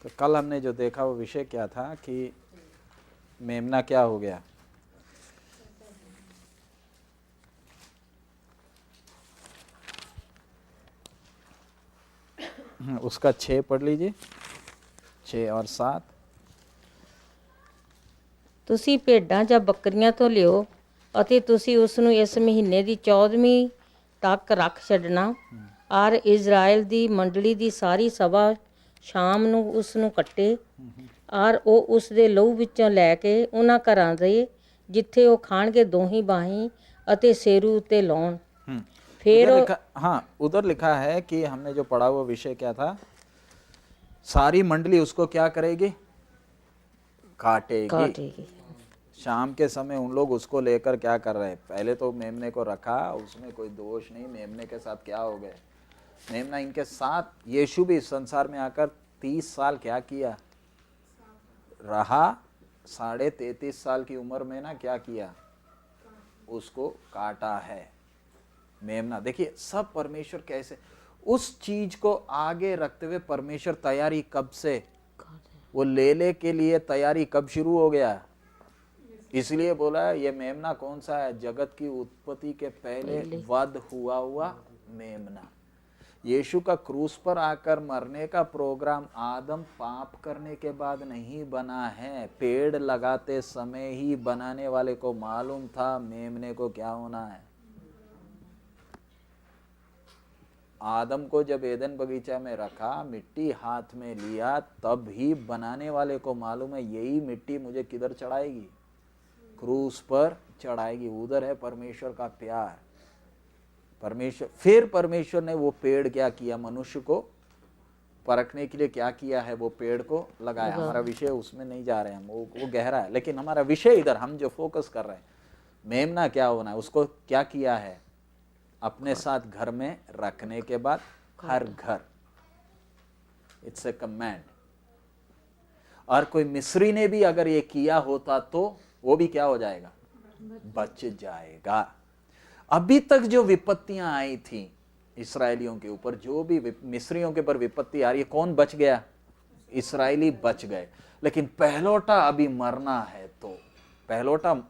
तो कल हमने जो देखा वो विषय क्या था कि मेमना क्या हो गया। उसका 6 पढ़ लीजिए, 6 और 7। ਤੁਸੀਂ ਭੇਡਾਂ ਜਾਂ ਬੱਕਰੀਆਂ ਤੋਂ ਲਿਓ ਅਤੇ ਤੁਸੀਂ ਉਸ ਨੂੰ ਇਸ ਮਹੀਨੇ ਦੀ 14ਵੀਂ ਤੱਕ ਰੱਖ ਛੱਡਣਾ। ਔਰ ਇਜ਼ਰਾਈਲ ਦੀ ਮੰਡਲੀ ਦੀ ਸਾਰੀ ਸਭਾ ਸ਼ਾਮ ਨੂੰ ਉਸ ਨੂੰ ਕੱਟੇ ਔਰ ਉਹ ਉਸ ਦੇ ਲਹੂ ਵਿੱਚੋਂ ਲੈ ਕੇ ਉਹਨਾਂ ਘਰਾਂ ਦੇ ਜਿੱਥੇ ਉਹ ਖਾਣਗੇ ਦੋਹੀਂ ਬਾਹੀਂ ਅਤੇ ਸੇਰੂ ਉੱਤੇ ਲਾਉਣ। फिर हाँ, उधर लिखा है कि हमने जो पढ़ा हुआ विषय क्या था, सारी मंडली उसको क्या करेगी, काटेगी। शाम के समय उन लोग उसको लेकर क्या कर रहे हैं, पहले तो मेमने को रखा, उसमें कोई दोष नहीं, मेमने के साथ क्या हो गए, मेमना इनके साथ। यीशु भी इस संसार में आकर 30 साल क्या किया, रहा। 33.5 साल की उम्र में ना क्या किया, उसको काटा है मेमना। देखिए सब परमेश्वर कैसे उस चीज को आगे रखते हुए, परमेश्वर तैयारी कब से, वो लेले के लिए तैयारी कब शुरू हो गया, इसलिए बोला ये मेमना कौन सा है, जगत की उत्पत्ति के पहले वध हुआ मेमना। यीशु का क्रूस पर आकर मरने का प्रोग्राम आदम पाप करने के बाद नहीं बना है, पेड़ लगाते समय ही बनाने वाले को मालूम था मेमने को क्या होना है। आदम को जब एदन बगीचा में रखा, मिट्टी हाथ में लिया, तब ही बनाने वाले को मालूम है यही मिट्टी मुझे किधर चढ़ाएगी, क्रूस पर चढ़ाएगी। उधर है परमेश्वर का प्यार। फिर परमेश्वर ने वो पेड़ क्या किया, मनुष्य को परखने के लिए क्या किया है, वो पेड़ को लगाया। हमारा विषय उसमें नहीं जा रहे हम, वो गहरा है, लेकिन हमारा विषय इधर हम जो फोकस कर रहे हैं, मेमना क्या होना है, उसको क्या किया है, अपने साथ घर में रखने के बाद हर घर, इट्स ए कमांड। और कोई मिस्री ने भी अगर ये किया होता तो वो भी क्या हो जाएगा, बच जाएगा। अभी तक जो विपत्तियां आई थी इस्राएलियों के ऊपर, जो भी मिस्रियों के ऊपर विपत्ति आ रही है, कौन बच गया, इस्राएली बच गए। लेकिन पहलौटा अभी मरना है, तो पहलौटा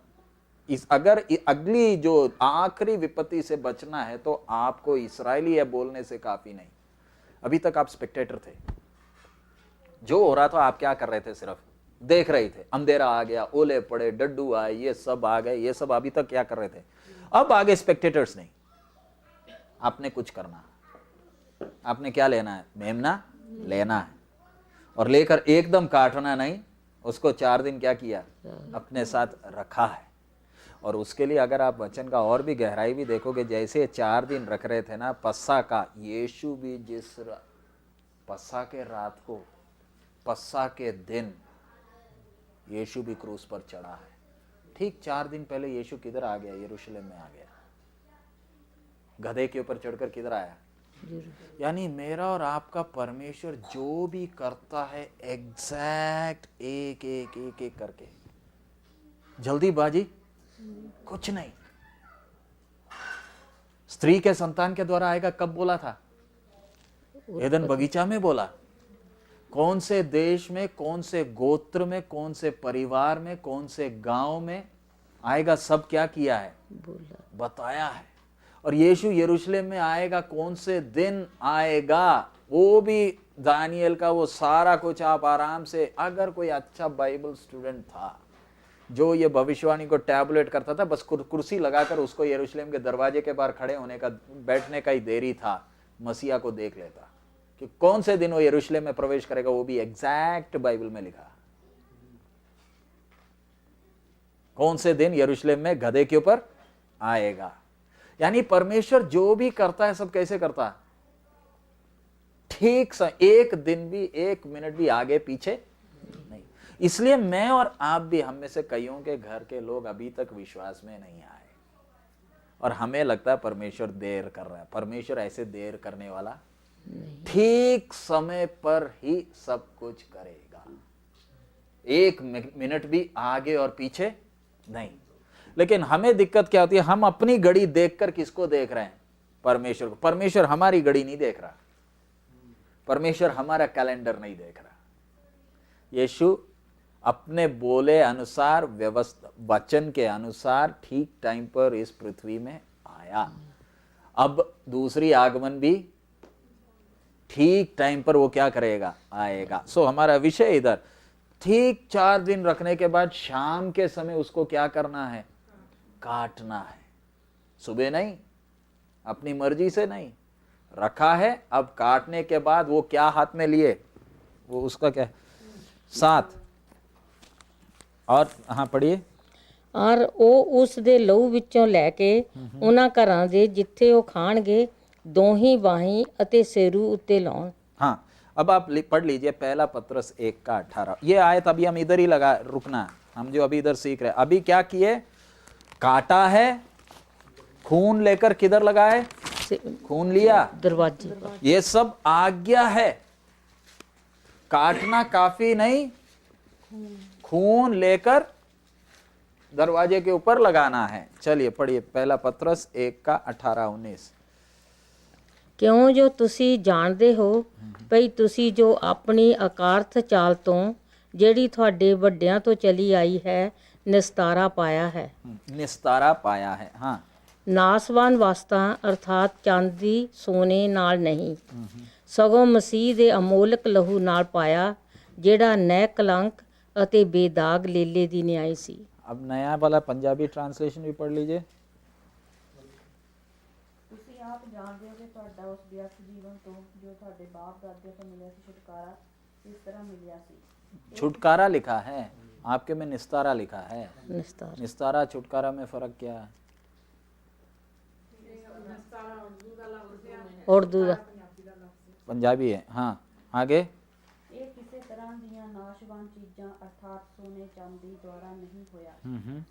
अगर अगली जो आखिरी विपत्ति से बचना है तो आपको इस्राएली है बोलने से काफी नहीं। अभी तक आप स्पेक्टेटर थे, जो हो रहा था आप क्या कर रहे थे, सिर्फ देख रहे थे। अंधेरा आ गया, ओले पड़े, डड्डू आए, ये सब आ गए, ये सब अभी तक क्या कर रहे थे। अब आगे स्पेक्टेटर्स नहीं, आपने कुछ करना, आपने क्या लेना है, मेमना लेना है, और लेकर एकदम काटना नहीं, उसको 4 दिन क्या किया, अपने साथ रखा है। और उसके लिए अगर आप वचन का और भी गहराई भी देखोगे, जैसे 4 दिन रख रहे थे ना पस्सा का, यीशु भी जिस पस्सा के रात को, पस्सा के दिन यीशु भी क्रूस पर चढ़ा है। ठीक 4 दिन पहले यीशु किधर आ गया, यरूशलेम में आ गया, गधे के ऊपर चढ़कर किधर आया। यानी मेरा और आपका परमेश्वर जो भी करता है एग्जैक्ट एक एक एक एक करके, जल्दीबाजी कुछ नहीं। स्त्री के संतान के द्वारा आएगा, कब बोला था, एदन बगीचा में बोला। कौन से देश में, कौन से गोत्र में, कौन से परिवार में, कौन से गांव में आएगा, सब क्या किया है, बताया है। और यीशु यरूशलेम में आएगा, कौन से दिन आएगा, वो भी दानियल का वो सारा कुछ आप आराम से, अगर कोई अच्छा बाइबल स्टूडेंट था जो ये भविष्यवाणी को टैबलेट करता था, बस कुर्सी लगाकर उसको यरूशलेम के दरवाजे के बाहर खड़े होने का, बैठने का ही देरी था, मसीहा को देख लेता कि कौन से दिन वो यरूशलेम में प्रवेश करेगा, वो भी एग्जैक्ट बाइबल में लिखा, कौन से दिन यरूशलेम में गधे के ऊपर आएगा। यानी परमेश्वर जो भी करता है सब कैसे करता है, ठीक एक दिन भी, एक मिनट भी आगे पीछे नहीं। इसलिए मैं और आप भी, हम में से कईयों के घर के लोग अभी तक विश्वास में नहीं आए, और हमें लगता है परमेश्वर देर कर रहा है। परमेश्वर ऐसे देर करने वाला, ठीक समय पर ही सब कुछ करेगा, एक मिनट भी आगे और पीछे नहीं। लेकिन हमें दिक्कत क्या होती है, हम अपनी घड़ी देखकर किसको देख रहे हैं, परमेश्वर को। परमेश्वर हमारी घड़ी नहीं देख रहा, परमेश्वर हमारा कैलेंडर नहीं देख रहा। यीशु अपने बोले अनुसार, व्यवस्था वचन के अनुसार ठीक टाइम पर इस पृथ्वी में आया। अब दूसरी आगमन भी ठीक टाइम पर वो क्या करेगा, आएगा। सो हमारा विषय इधर, ठीक 4 दिन रखने के बाद शाम के समय उसको क्या करना है, काटना है। सुबह नहीं, अपनी मर्जी से नहीं, रखा है। अब काटने के बाद वो क्या हाथ में लिए, वो उसका क्या 7 और हाँ पढ़िए। ਔਰ ਉਹ ਉਸ ਦੇ ਲਹੂ ਵਿੱਚੋਂ ਲੈ ਕੇ ਉਹਨਾਂ ਘਰਾਂ ਦੇ ਜਿੱਥੇ ਉਹ ਖਾਣਗੇ ਦੋਹੀਂ ਬਾਹੀਂ ਅਤੇ ਸਿਰੂ ਉੱਤੇ ਲਾਉਣ। हाँ, अब आप पढ़ लीजिए पहला पत्रस 1:18। ये आयत अभी हम इधर ही रुकना है, हम जो अभी इधर सीख रहे हैं। अभी क्या किए, काटा है, खून लेकर किधर लगाए, खून लिया दरवाजे पर। ये सब आज्ञा है। काटना काफी नहीं, खून लेकर दरवाजे के ऊपर लगाना है। चलिए पढ़िए पहला पत्रस 1:18-19। ਕਿਉਂ ਜੋ ਤੁਸੀਂ ਜਾਣਦੇ ਹੋ ਭਈ ਤੁਸੀਂ ਜੋ ਆਪਣੀ ਅਕਾਰਥ ਚਾਲ ਤੋਂ ਜਿਹੜੀ ਤੁਹਾਡੇ ਵੱਡਿਆਂ ਤੋਂ ਚਲੀ ਆਈ ਹੈ ਨਿਸਤਾਰਾ ਪਾਇਆ ਹੈ। निस्तारा पाया है। हाँ, ਨਾਸਵਾਨ ਵਸਤਾਂ ਅਰਥਾਤ ਚਾਂਦੀ ਸੋਨੇ ਨਾਲ ਨਹੀਂ ਸਗੋਂ ਮਸੀਹ ਦੇ ਅਮੋਲਕ ਲਹੂ ਨਾਲ ਪਾਇਆ ਜਿਹੜਾ ਨੈ ਕਲੰਕ ਅਤੇ ਬੇਦਾਗ ਲੇਲੇ ਦੀ ਨਿਆਈ ਸੀ। अब नया वाला पंजाबी ट्रांसलेशन भी पढ़ लीजिए। ਤੁਸੀਂ ਆਪ ਜਾਣਦੇ ਹੋ ਕਿ ਤੁਹਾਡਾ ਉਸ ਵਿਅਰਥ ਜੀਵਨ ਤੋਂ ਜੋ ਤੁਹਾਡੇ ਬਾਪ ਦਾਦਿਆਂ ਤੋਂ ਮਿਲਿਆ ਸੀ ਛੁਟਕਾਰਾ ਇਸ ਤਰ੍ਹਾਂ ਮਿਲਿਆ ਸੀ। छुटकारा लिखा है, आपके में निस्तारा लिखा है। ਨਿਸਤਾਰਾ निस्तारा छुटकारा में फर्क क्या है? ਉਰਦੂ ਦਾ पंजाबी है। हाँ, आगे। ਇਹ ਕਿਸੇ ਤਰ੍ਹਾਂ ਦੀਆਂ ਨਾਸ਼ਵਾਨ ਚੀਜ਼ਾਂ ਅਰਥਾਤ ਸੋਨੇ ਚਾਂਦੀ ਦੁਆਰਾ ਨਹੀਂ ਹੋਇਆ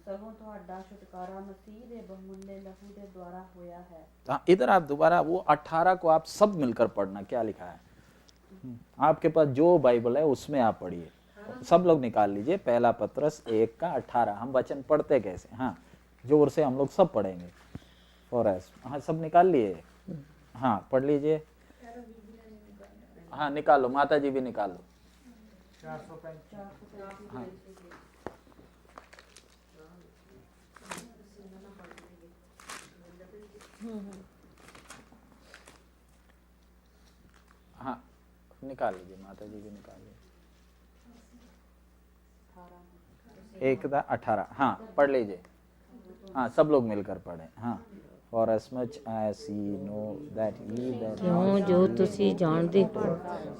ਸਗੋਂ ਤੁਹਾਡਾ ਛੁਟਕਾਰਾ ਮਸੀਹ ਦੇ ਬਹੁਮੁੱਲੇ ਲਹੂ ਦੇ ਦੁਆਰਾ ਹੋਇਆ ਹੈ। इधर आप दोबारा वो 18 को आप सब मिलकर पढ़ना, क्या लिखा है। आपके पास जो बाइबल है उसमें आप पढ़िए, सब लोग निकाल लीजिए। पहला पत्रस 1:18। हम वचन पढ़ते कैसे, हाँ जोर से हम लोग सब पढ़ेंगे। और हाँ सब निकाल लिए, हाँ पढ़ लीजिए। हाँ निकालो, माता जी भी निकालो। हाँ। हाँ निकाल लीजिए, माता जी भी निकाल लीजिए। 1:18। हाँ पढ़ लीजिए, हाँ सब लोग मिलकर पढ़े। हाँ, for as much as ye know that ye that ਕਿਉਂ ਜੋ ਤੁਸੀਂ ਜਾਣਦੇ ਹੋ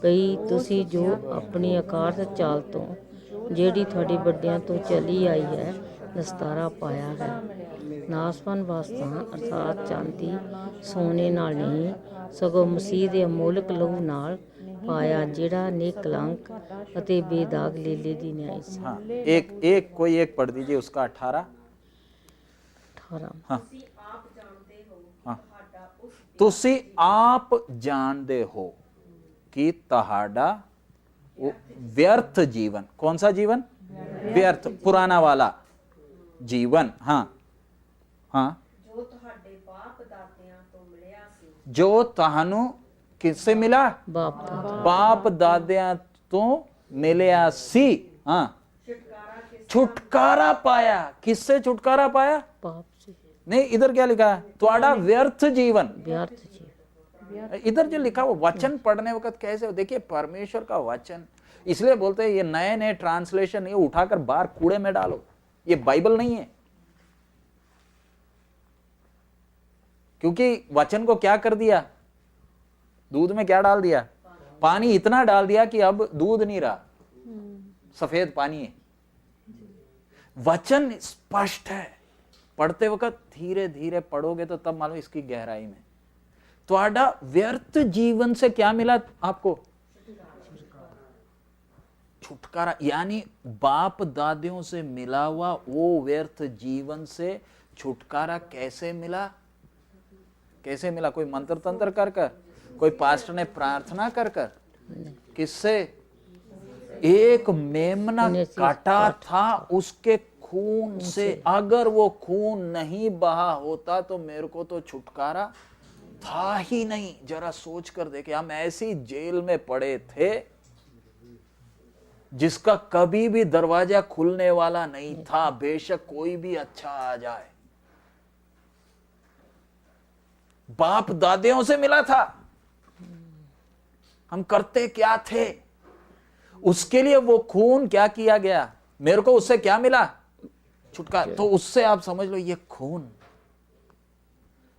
ਭਈ ਤੁਸੀਂ ਜੋ ਆਪਣੀ ਅਕਾਰਥ ਚਾਲ ਤੋਂ ਜਿਹੜੀ ਤੁਹਾਡੇ ਵੱਡਿਆਂ ਤੋਂ ਚਲੀ ਆਈ ਹੈ ਨਿਸਤਾਰਾ ਪਾਇਆ ਹੈ। ਨਾਸਵਾਨ ਵਸਤਾਂ ਅਰਥਾਤ ਚਾਂਦੀ ਸੋਨੇ ਨਾਲ ਨਹੀਂ ਸਗੋਂ ਮਸੀਹ ਦੇ ਅਮੋਲਕ ਲਹੂ ਨਾਲ ਪਾਇਆ ਜਿਹੜਾ ਨਿਕਲੰਕ ਅਤੇ ਬੇਦਾਗ ਲੇਲੇ ਦੀ ਨਿਆਈ ਸੀ। हाँ एक कोई एक पढ़ दीजिए उसका 18। 18 हाँ ਤੁਸੀਂ ਆਪ ਜਾਣਦੇ ਹੋ कि ਤੁਹਾਡਾ व्यर्थ जीवन, कौन सा जीवन, व्यर्थ पुराना वाला जीवन। हाँ हाँ, ਜੋ ਤੁਹਾਡੇ ਬਾਪ ਦਾਦਿਆਂ ਤੋਂ ਮਿਲਿਆ ਸੀ। जो ਤੁਹਾਨੂੰ किससे मिला, बाप दादियां तो मिलिया सी। हाँ, छुटकारा पाया। किससे छुटकारा पाया, ਪਾਪ ਸੀ नहीं इधर क्या लिखा है, ਤੁਹਾਡਾ व्यर्थ जीवन। ਵਿਅਰਥ ਜੀ इधर जो लिखा वो वचन पढ़ने वक्त कैसे हो, देखिए परमेश्वर का वचन, इसलिए बोलते हैं ये नए नए ट्रांसलेशन ये उठाकर बाहर कूड़े में डालो, ये बाइबल नहीं है। क्योंकि वचन को क्या कर दिया, दूध में क्या डाल दिया, पानी इतना डाल दिया कि अब दूध नहीं रहा, सफेद पानी है। वचन स्पष्ट है, पढ़ते वक्त धीरे धीरे पढ़ोगे तो तब मालूम इसकी गहराई में। ਤੁਹਾਡਾ व्यर्थ जीवन से क्या मिला आपको, छुटकारा, यानी बाप दादियों से मिला हुआ वो व्यर्थ जीवन से छुटकारा कैसे मिला, कैसे मिला, कोई मंत्र तंत्र कर कर, कोई पास्टर ने प्रार्थना कर कर, किससे, एक मेमना काटा था उसके खून से। अगर वो खून नहीं बहा होता तो मेरे को तो छुटकारा था ही नहीं। जरा सोच कर देखे, हम ऐसी जेल में पड़े थे, जिसका कभी भी दरवाजा खुलने वाला नहीं था, बेशक कोई भी अच्छा आ जाए। बाप दादियों से मिला था, हम करते क्या थे, उसके लिए वो खून क्या किया गया, मेरे को उससे क्या मिला, छुटकारा। तो उससे आप समझ लो ये खून।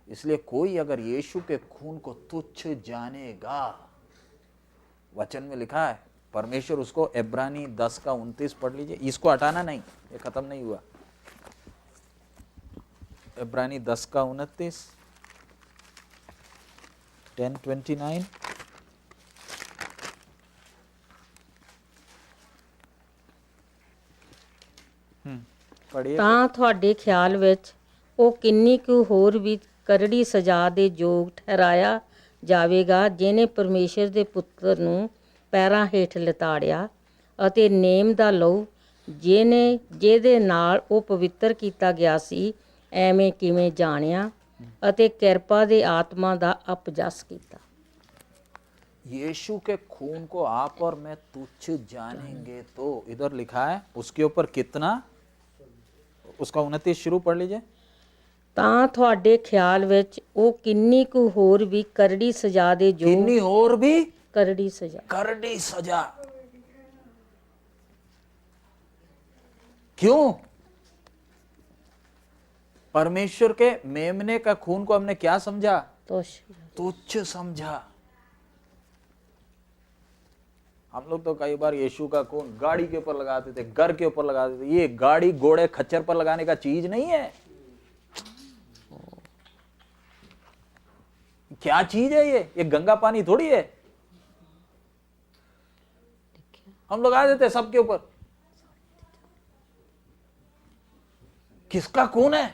इसलिए कोई अगर यीशु के खून को तुच्छ जानेगा, वचन में लिखा है, परमेश्वर उसको इब्रानी 10:29 पढ़ लीजिए, इसको हटाना नहीं, ये खत्म नहीं हुआ। इब्रानी 10:29, 10:29। पढ़िए। ਤਾਂ ਤੁਹਾਡੇ ਖਿਆਲ ਵਿੱਚ ਉਹ ਕਿੰਨੀ ਕੁ ਹੋਰ ਵੀ ਕਰੜੀ ਸਜ਼ਾ ਦੇ ਯੋਗ ਠਹਿਰਾਇਆ ਜਾਵੇਗਾ, ਜਿਹਨੇ ਪਰਮੇਸ਼ਰ ਦੇ ਪੁੱਤਰ ਨੂੰ ਪੈਰਾਂ ਹੇਠ ਲਿਤਾੜਿਆ ਅਤੇ ਨੇਮ ਦਾ ਲਹੂ ਜਿਹਦੇ ਨਾਲ ਉਹ ਪਵਿੱਤਰ ਕੀਤਾ ਗਿਆ ਸੀ, ਐਵੇਂ ਕਿਵੇਂ ਜਾਣਿਆ ਅਤੇ ਕਿਰਪਾ ਦੇ ਆਤਮਾ ਦਾ ਅਪਜਸ ਕੀਤਾ। यीशु के खून को आप और मैं तुच्छ जानेंगे तो इधर लिखा है, उसके ऊपर कितना, उसका 29 शुरू पढ़ लीजिए। ਤਾਂ ਤੁਹਾਡੇ ਖਿਆਲ ਵਿੱਚ ਉਹ ਕਿੰਨੀ ਕੁ ਹੋਰ ਵੀ ਕਰੜੀ ਸਜ਼ਾ ਦੇ ਯੋਗ, किन्नी और भी ਕਰੜੀ ਸਜ਼ਾ, करड़ी सजा। क्यों? परमेश्वर के मेमने का खून को हमने क्या समझा, ਤੁਸ਼ तुच्छ समझा। हम लोग तो कई बार यीशु का खून गाड़ी के ऊपर लगाते थे, घर के ऊपर लगाते थे। ये गाड़ी घोड़े खच्चर पर लगाने का चीज नहीं है। क्या चीज है ये गंगा पानी थोड़ी है। हम लगा देते सबके ऊपर। किसका खून है?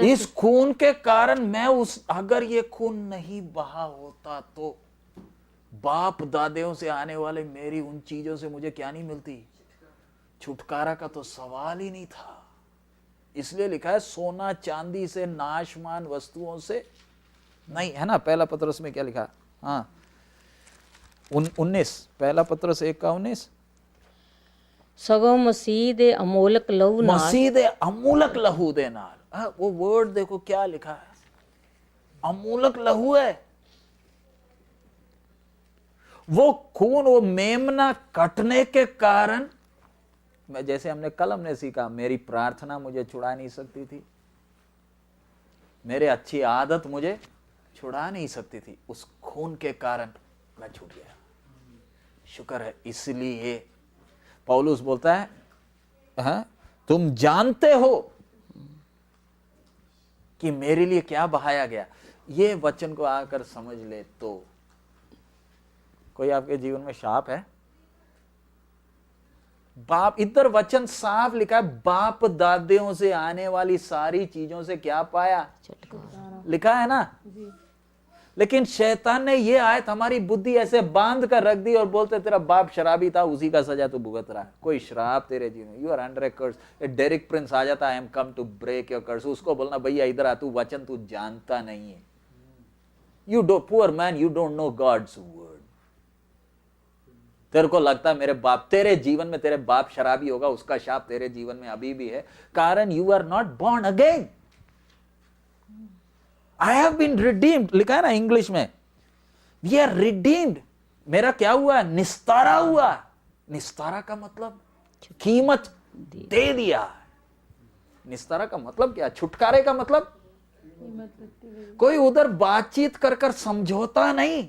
इस खून के कारण मैं अगर ये खून नहीं बहा होता तो बाप दादियों से आने वाले मेरी उन चीजों से मुझे क्या नहीं मिलती, छुटकारा का तो सवाल ही नहीं था। इसलिए लिखा है सोना चांदी से, नाशमान वस्तुओं से नहीं, है ना। पहला पत्रस में क्या लिखा, हाँ 19, पहला पत्रस 1:19, ਸਗੋਂ ਮਸੀਹ ਦੇ ਅਮੋਲਕ ਲਹੂ ਨਾਲ, मसीह दे अमूलक लहू दे नाल। वो वर्ड देखो क्या लिखा है, अमूलक लहू है। वो खून, वो मेमना कटने के कारण, मैं जैसे हमने सीखा, मेरी प्रार्थना मुझे छुड़ा नहीं सकती थी, मेरे अच्छी आदत मुझे छुड़ा नहीं सकती थी, उस खून के कारण मैं छूट गया। शुक्र है। इसलिए पौलुस बोलता है, हाँ, तुम जानते हो कि मेरे लिए क्या बहाया गया। ये वचन को आकर समझ ले तो कोई आपके जीवन में शाप है? बाप, इधर वचन साफ लिखा है, बाप दादियों से आने वाली सारी चीजों से क्या पाया, लिखा है ना। लेकिन शैतान ने ये आयत हमारी बुद्धि ऐसे बांध कर रख दी और बोलते तेरा बाप शराबी था, उसी का सजा तू भुगत रहा है। कोई श्राप तेरे जीवन, you are under a curse. Derrick Prince आ जाता, I am come to break your curse. उसको बोलना भैया इधर आ, तू वचन तू जानता नहीं है। You do poor man, you don't know God's word. तेरे को लगता है मेरे बाप, तेरे जीवन में तेरे बाप शराबी होगा, उसका शाप तेरे जीवन में अभी भी है, कारण you are not born again. I have been redeemed, लिखा है ना इंग्लिश में, वी आर रिडीम्ड। मेरा क्या हुआ, निस्तारा हुआ। निस्तारा का मतलब कीमत दे दिया। निस्तारा का मतलब क्या, छुटकारे का मतलब कोई उधर बातचीत कर कर समझौता नहीं।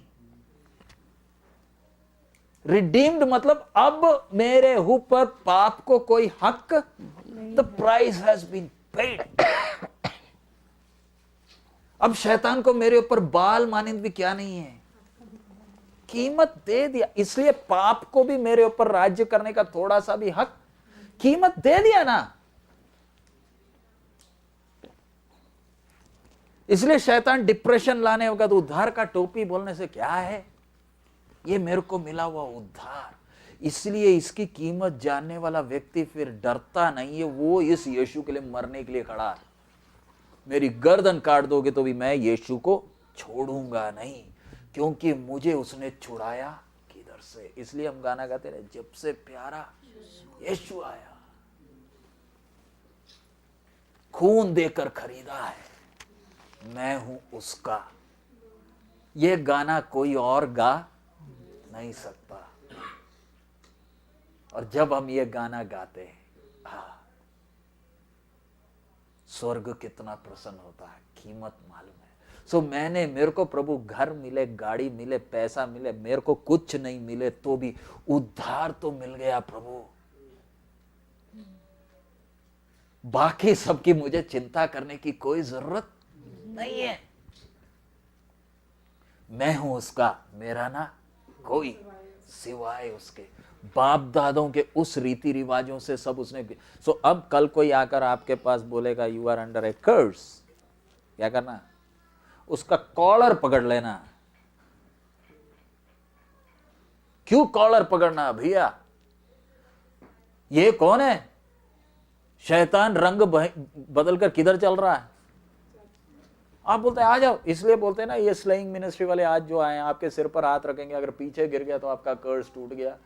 रिडीम्ड मतलब अब मेरे ऊपर पाप को कोई हक, the price has been paid. अब शैतान को मेरे ऊपर बाल मानिंद भी क्या नहीं है, कीमत दे दिया। इसलिए पाप को भी मेरे ऊपर राज्य करने का थोड़ा सा भी हक, कीमत दे दिया ना। इसलिए शैतान डिप्रेशन लाने होगा तो उद्धार का टोपी बोलने से क्या है, ये मेरे को मिला हुआ उद्धार। इसलिए इसकी कीमत जानने वाला व्यक्ति फिर डरता नहीं है, वो इस यीशु के लिए मरने के लिए खड़ा है। मेरी गर्दन काट दोगे तो भी मैं यीशु को छोड़ूंगा नहीं, क्योंकि मुझे उसने छुड़ाया किधर से। इसलिए हम गाना गाते रहे, जब से प्यारा यीशु आया, खून देकर खरीदा है, मैं हूं उसका। ये गाना कोई और गा नहीं सकता। और जब हम ये गाना गाते हैं, स्वर्ग कितना प्रसन्न होता है, कीमत मालूम है। सो मेरे को प्रभु घर मिले, गाड़ी मिले, पैसा मिले, मेरे को कुछ नहीं मिले तो भी उद्धार तो मिल गया प्रभु। बाकी सबकी मुझे चिंता करने की कोई जरूरत नहीं है। मैं हूं उसका, मेरा ना कोई सिवाय उसके। बाप दादों के उस रीति रिवाजों से सब उसने। सो अब कल कोई आकर आपके पास बोलेगा यू आर अंडर ए कर्स, क्या करना? उसका कॉलर पकड़ लेना। क्यों कॉलर पकड़ना भैया? ये कौन है? शैतान रंग बदलकर किधर चल रहा है? आप बोलते हैं आ जाओ। इसलिए बोलते हैं ना, ये स्लेइंग मिनिस्ट्री वाले आज जो आए, आपके सिर पर हाथ रखेंगे, अगर पीछे गिर गया तो आपका कर्स टूट गया,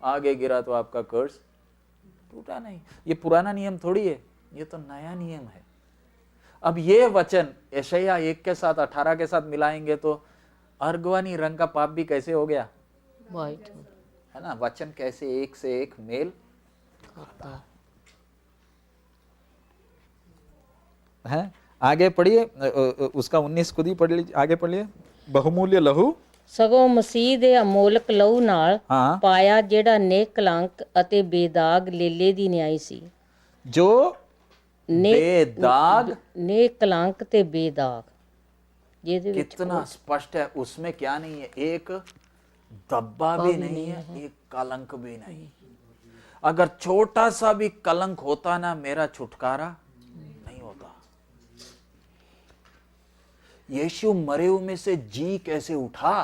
आगे गिरा तो आपका कर्स टूटा नहीं। ये पुराना नियम थोड़ी है, ये तो नया नियम है। अब ये वचन यशायाह 1 के साथ 18 के साथ मिलाएंगे तो अर्गवानी रंग का पाप भी कैसे हो गया? वाइट है ना? वचन कैसे एक से एक मेल खाता है। आगे पढ़िए, उसका 19 खुद ही पढ़ लीजिए, आगे पढ़िए। बहुमूल्य लहू ਸਗੋਂ ਮਸੀਹ ਦੇ ਅਮੋਲਕ ਲਹੂ ਨਾਲ ਹਾਂ ਪਾਇਆ, ਜਿਹੜਾ ਨਿਕਲੰਕ ਅਤੇ ਬੇਦਾਗ ਲੇਲੇ ਦੀ ਨਿਆਈ ਸੀ। जो बेदाग, ਨਿਕਲੰਕ ਤੇ ਬੇਦਾग, ਜਿਹਦੇ ਵਿੱਚ कितना स्पष्ट है। उसमें क्या नहीं है? एक धब्बा भी नहीं है, एक कलंक भी नहीं। अगर छोटा सा भी कलंक होता ना, मेरा छुटकारा नहीं होता। यीशु मरे हुए में से जी कैसे उठा?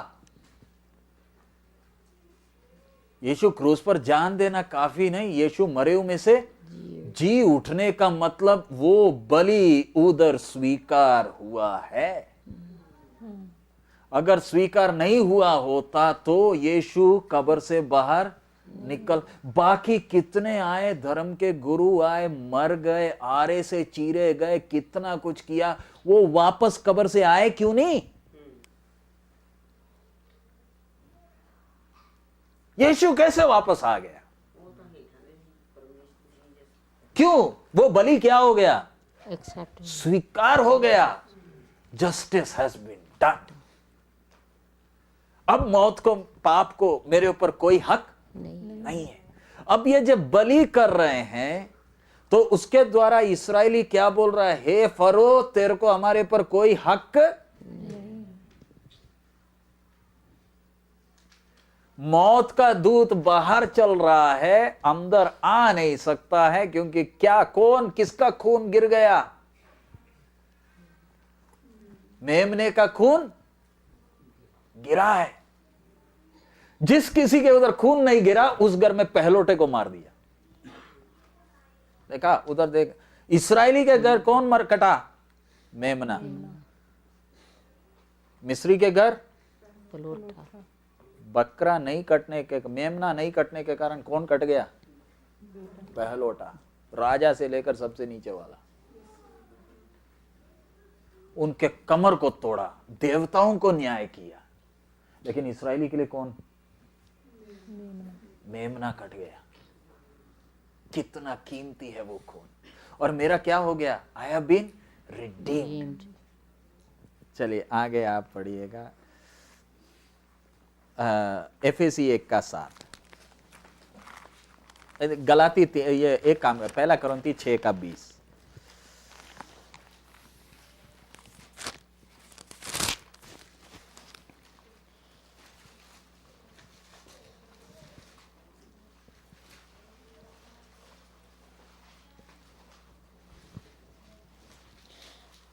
यीशु क्रूस पर जान देना काफी नहीं, यीशु मरे हुए में से जी उठने का मतलब वो बलि उधर स्वीकार हुआ है। अगर स्वीकार नहीं हुआ होता तो यीशु कब्र से बाहर निकल। बाकी कितने आए, धर्म के गुरु आए, मर गए, आरे से चीरे गए, कितना कुछ किया, वो वापस कब्र से आए क्यों नहीं? यीशु कैसे वापस आ गया? क्यों? वो बलि क्या हो गया? एक्सेप्ट स्वीकार हो गया। Justice has been done. अब मौत को, पाप को मेरे ऊपर कोई हक नहीं है। अब ये जब बलि कर रहे हैं तो उसके द्वारा इस्राएली क्या बोल रहा है? हे फरो, तेरे को हमारे पर कोई हक नहीं। मौत का दूत बाहर चल रहा है, अंदर आ नहीं सकता है, क्योंकि क्या, कौन, किसका खून गिर गया? मेमने का खून गिरा है। जिस किसी के उधर खून नहीं गिरा, उस घर में पहलोटे को मार दिया। देखा उधर, देख, इस्राएली के घर कौन मर कटा? मेमना। मिस्री के घर पलोटा। बकरा नहीं कटने के, मेमना नहीं कटने के कारण कौन कट गया? पहलोटा। राजा से लेकर सबसे नीचे वाला। उनके कमर को तोड़ा, देवताओं को न्याय किया। लेकिन इस्राएली के लिए कौन? मेमना कट गया। कितना कीमती है वो खून। और मेरा क्या हो गया? I have been redeemed. चलिए आगे आप पढ़िएगा। एफएसी 1 का 7, गलाती ये एक काम है, पहला कोरिन्थी 6 का 20।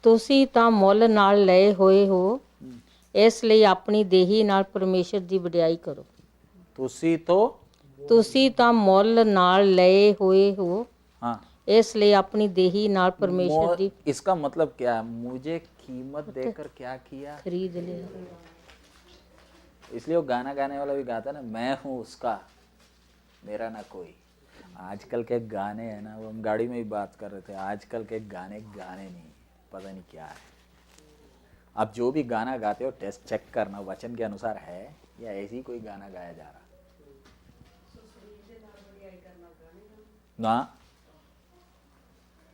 ਤੁਸੀਂ ਤਾਂ ਮੁੱਲ ਨਾਲ ਲਏ ਹੋਏ ਹੋ, ਇਸ ਲਈ ਆਪਣੀ ਦੇਹੀ ਨਾਲ ਪਰਮੇਸ਼ਰ ਦੀ ਵਡਿਆਈ ਕਰੋ। ਤੁਸੀਂ ਤਾਂ ਮੁੱਲ ਨਾਲ ਲਏ ਹੋਏ ਹੋ, हाँ, ਇਸ ਲਈ ਆਪਣੀ ਦੇਹੀ ਨਾਲ ਪਰਮੇਸ਼ਰ ਦੀ इसका मतलब क्या है? मुझे कीमत देकर क्या किया? ਖਰੀਦ ਲਿਆ। इसलिए वो गाना गाने वाला भी गाता है ना, मैं हूँ उसका मेरा ना कोई। आजकल के गाने हैं ना, वो हम गाड़ी में ही बात कर रहे थे, आजकल के गाने गाने नहीं, पता नहीं क्या है। आप जो भी गाना गाते हो टेस्ट चेक करना वचन के अनुसार है या ऐसे ही कोई गाना गाया जा रहा ना।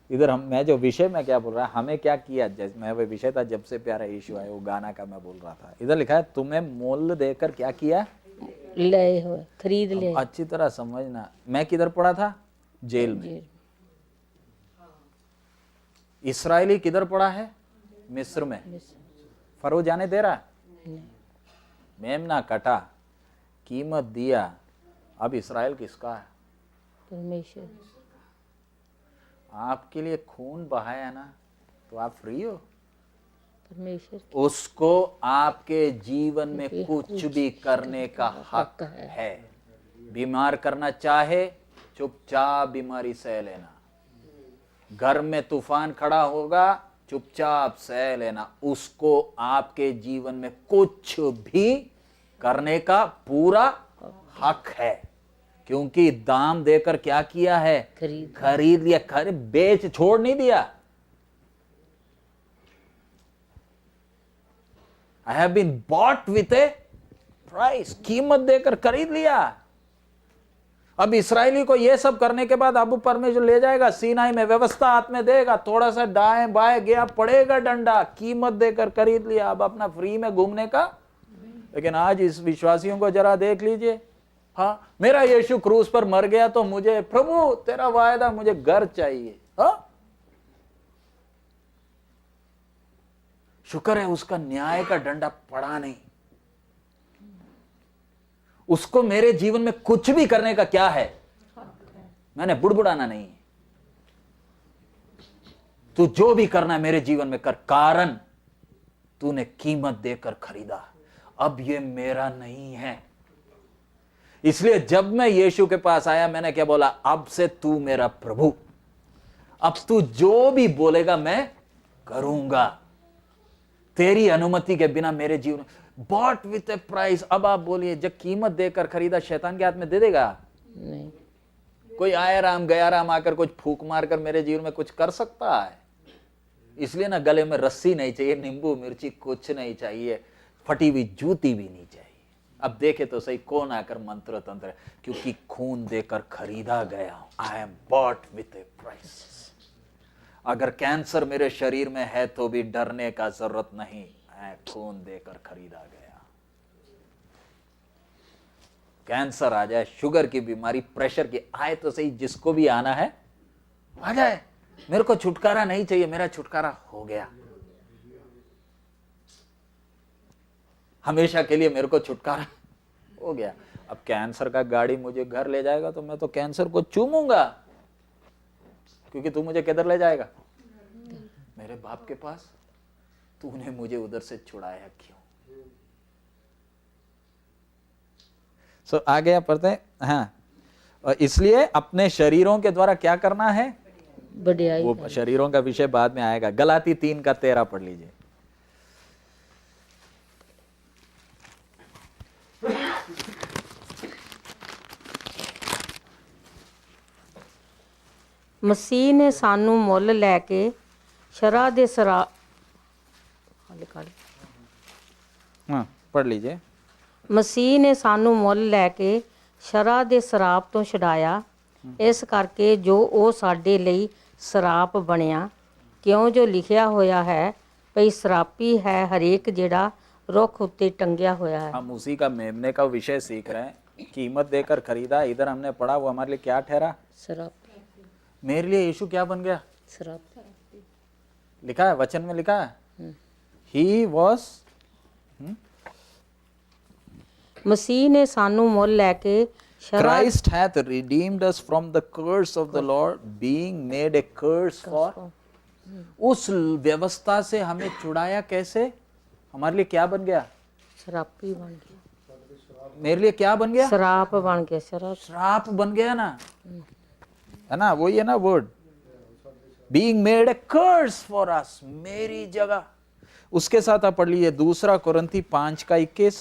इधर मैं जो विषय में क्या बोल रहा, हमें क्या किया, जैसे मैं वो विषय था जब से प्यारा यीशु आए, वो गाना का मैं बोल रहा था। इधर लिखा है तुम्हें मोल देकर क्या किया, ले हो, खरीद ले। अच्छी तरह समझना, मैं किधर पड़ा था, जेल में। इस्राएली किधर पड़ा है, मिस्र में। फरो जाने दे रहा, मेमना कटा, कीमत दिया, अब इस्राएल किसका है, परमेश्वर। आपके लिए खून बहाया ना, तो आप फ्री हो। परमेश्वर उसको आपके जीवन में कुछ भी करने का हक है। बीमार करना चाहे चुपचाप बीमारी सह लेना, घर में तूफान खड़ा होगा चुपचाप सह लेना, उसको आपके जीवन में कुछ भी करने का पूरा हक है, क्योंकि दाम देकर क्या किया है, खरीद लिया, बेच छोड़ नहीं दिया। I have been bought with a price, कीमत देकर खरीद लिया। अब इस्राएली को ये सब करने के बाद अब परमेश्वर ले जाएगा सीनाई में, व्यवस्था हाथ में देगा, थोड़ा सा दाएं बाएं गया पड़ेगा डंडा, कीमत देकर खरीद लिया, अब अपना फ्री में घूमने का। लेकिन आज इस विश्वासियों को जरा देख लीजिए, हाँ मेरा यीशु क्रूस पर मर गया तो मुझे, प्रभु तेरा वायदा, मुझे घर चाहिए। हाँ शुक्र है उसका न्याय का डंडा पड़ा नहीं, उसको मेरे जीवन में कुछ भी करने का क्या है, मैंने बुड़बुड़ाना नहीं। तू जो भी करना है मेरे जीवन में कर, कारण तूने कीमत देकर खरीदा, अब ये मेरा नहीं है। इसलिए जब मैं यीशु के पास आया मैंने क्या बोला, अब से तू मेरा प्रभु, अब तू जो भी बोलेगा मैं करूंगा, तेरी अनुमति के बिना मेरे जीवन। Bought with a price. अब आप बोलिए, जब कीमत देकर खरीदा, शैतान के हाथ में दे देगा नहीं। कोई आया राम गया राम आकर कुछ फूक मारकर मेरे जीवन में कुछ कर सकता है? इसलिए ना गले में रस्सी नहीं चाहिए, नींबू मिर्ची कुछ नहीं चाहिए, फटी हुई जूती भी नहीं चाहिए। अब देखे तो सही कौन आकर मंत्र तंत्र, क्योंकि खून देकर खरीदा गया। I am bought with a price. अगर कैंसर मेरे शरीर में है तो भी डरने का जरूरत नहीं, मैं खून देकर खरीदा गया। कैंसर आ जाए, शुगर की बीमारी, प्रेशर की आए तो सही, जिसको भी आना है आ जाए, मेरे को छुटकारा नहीं चाहिए, मेरा छुटकारा हो गया, हमेशा के लिए मेरे को छुटकारा हो गया। अब कैंसर का गाड़ी मुझे घर ले जाएगा तो मैं तो कैंसर को चूमूंगा, क्योंकि तू मुझे किधर ले जाएगा, मेरे बाप के पास। तूने मुझे उधर से छुड़ाया क्यों? आगे आप पढ़ते हैं, हाँ, और इसलिए अपने शरीरों के द्वारा क्या करना है, बढ़ियाई। वो शरीरों का विषय बाद में आएगा। गलाती 3:13 पढ़ लीजिए। ਮਸੀਹ ਨੇ ਸਾਨੂੰ ਮੁੱਲ ਲੈ ਕੇ ਸ਼ਰਾ ਦੇ ਸਰਾ हाँ पढ़ लीजिए। ਮਸੀਹ ਨੇ ਸਾਨੂੰ ਮੁੱਲ ਲੈ ਕੇ ਸ਼ਰਾ ਦੇ ਸਰਾਪ ਤੋਂ ਛੁਡਾਇਆ, ਇਸ ਕਰਕੇ ਜੋ ਉਹ ਸਾਡੇ ਲਈ ਸਰਾਪ ਬਣਿਆ, ਕਿਉਂ ਜੋ ਲਿਖਿਆ ਹੋਇਆ ਹੈ ਭਈ ਸਰਾਪੀ ਹੈ ਹਰੇਕ ਜਿਹੜਾ रुख उत्ते टंगिया होया है। हम उसी का मेमने का विषय सीख रहे हैं। कीमत देकर खरीदा, इधर हमने पढ़ा, वो हमारे लिए क्या ठहरा, शराब। मेरे लिए यीशु क्या बन गया, शराब। लिखा है वचन में, लिखा है ही वॉज। मसीह ने सानू मोल लेके Christ hath redeemed us from the curse of the Lord, being made a curse for। उस व्यवस्था से हमें छुड़ाया कैसे, हमारे लिए क्या बन गया, शराबी बन गया। मेरे लिए क्या बन गया, शराब बन गया। शराब श्राप बन गया ना, है ना, वही है ना word, being made a curse for us, मेरी जगह। उसके साथ आप पढ़ लीजिए 2 कोरिन्थी 5:21।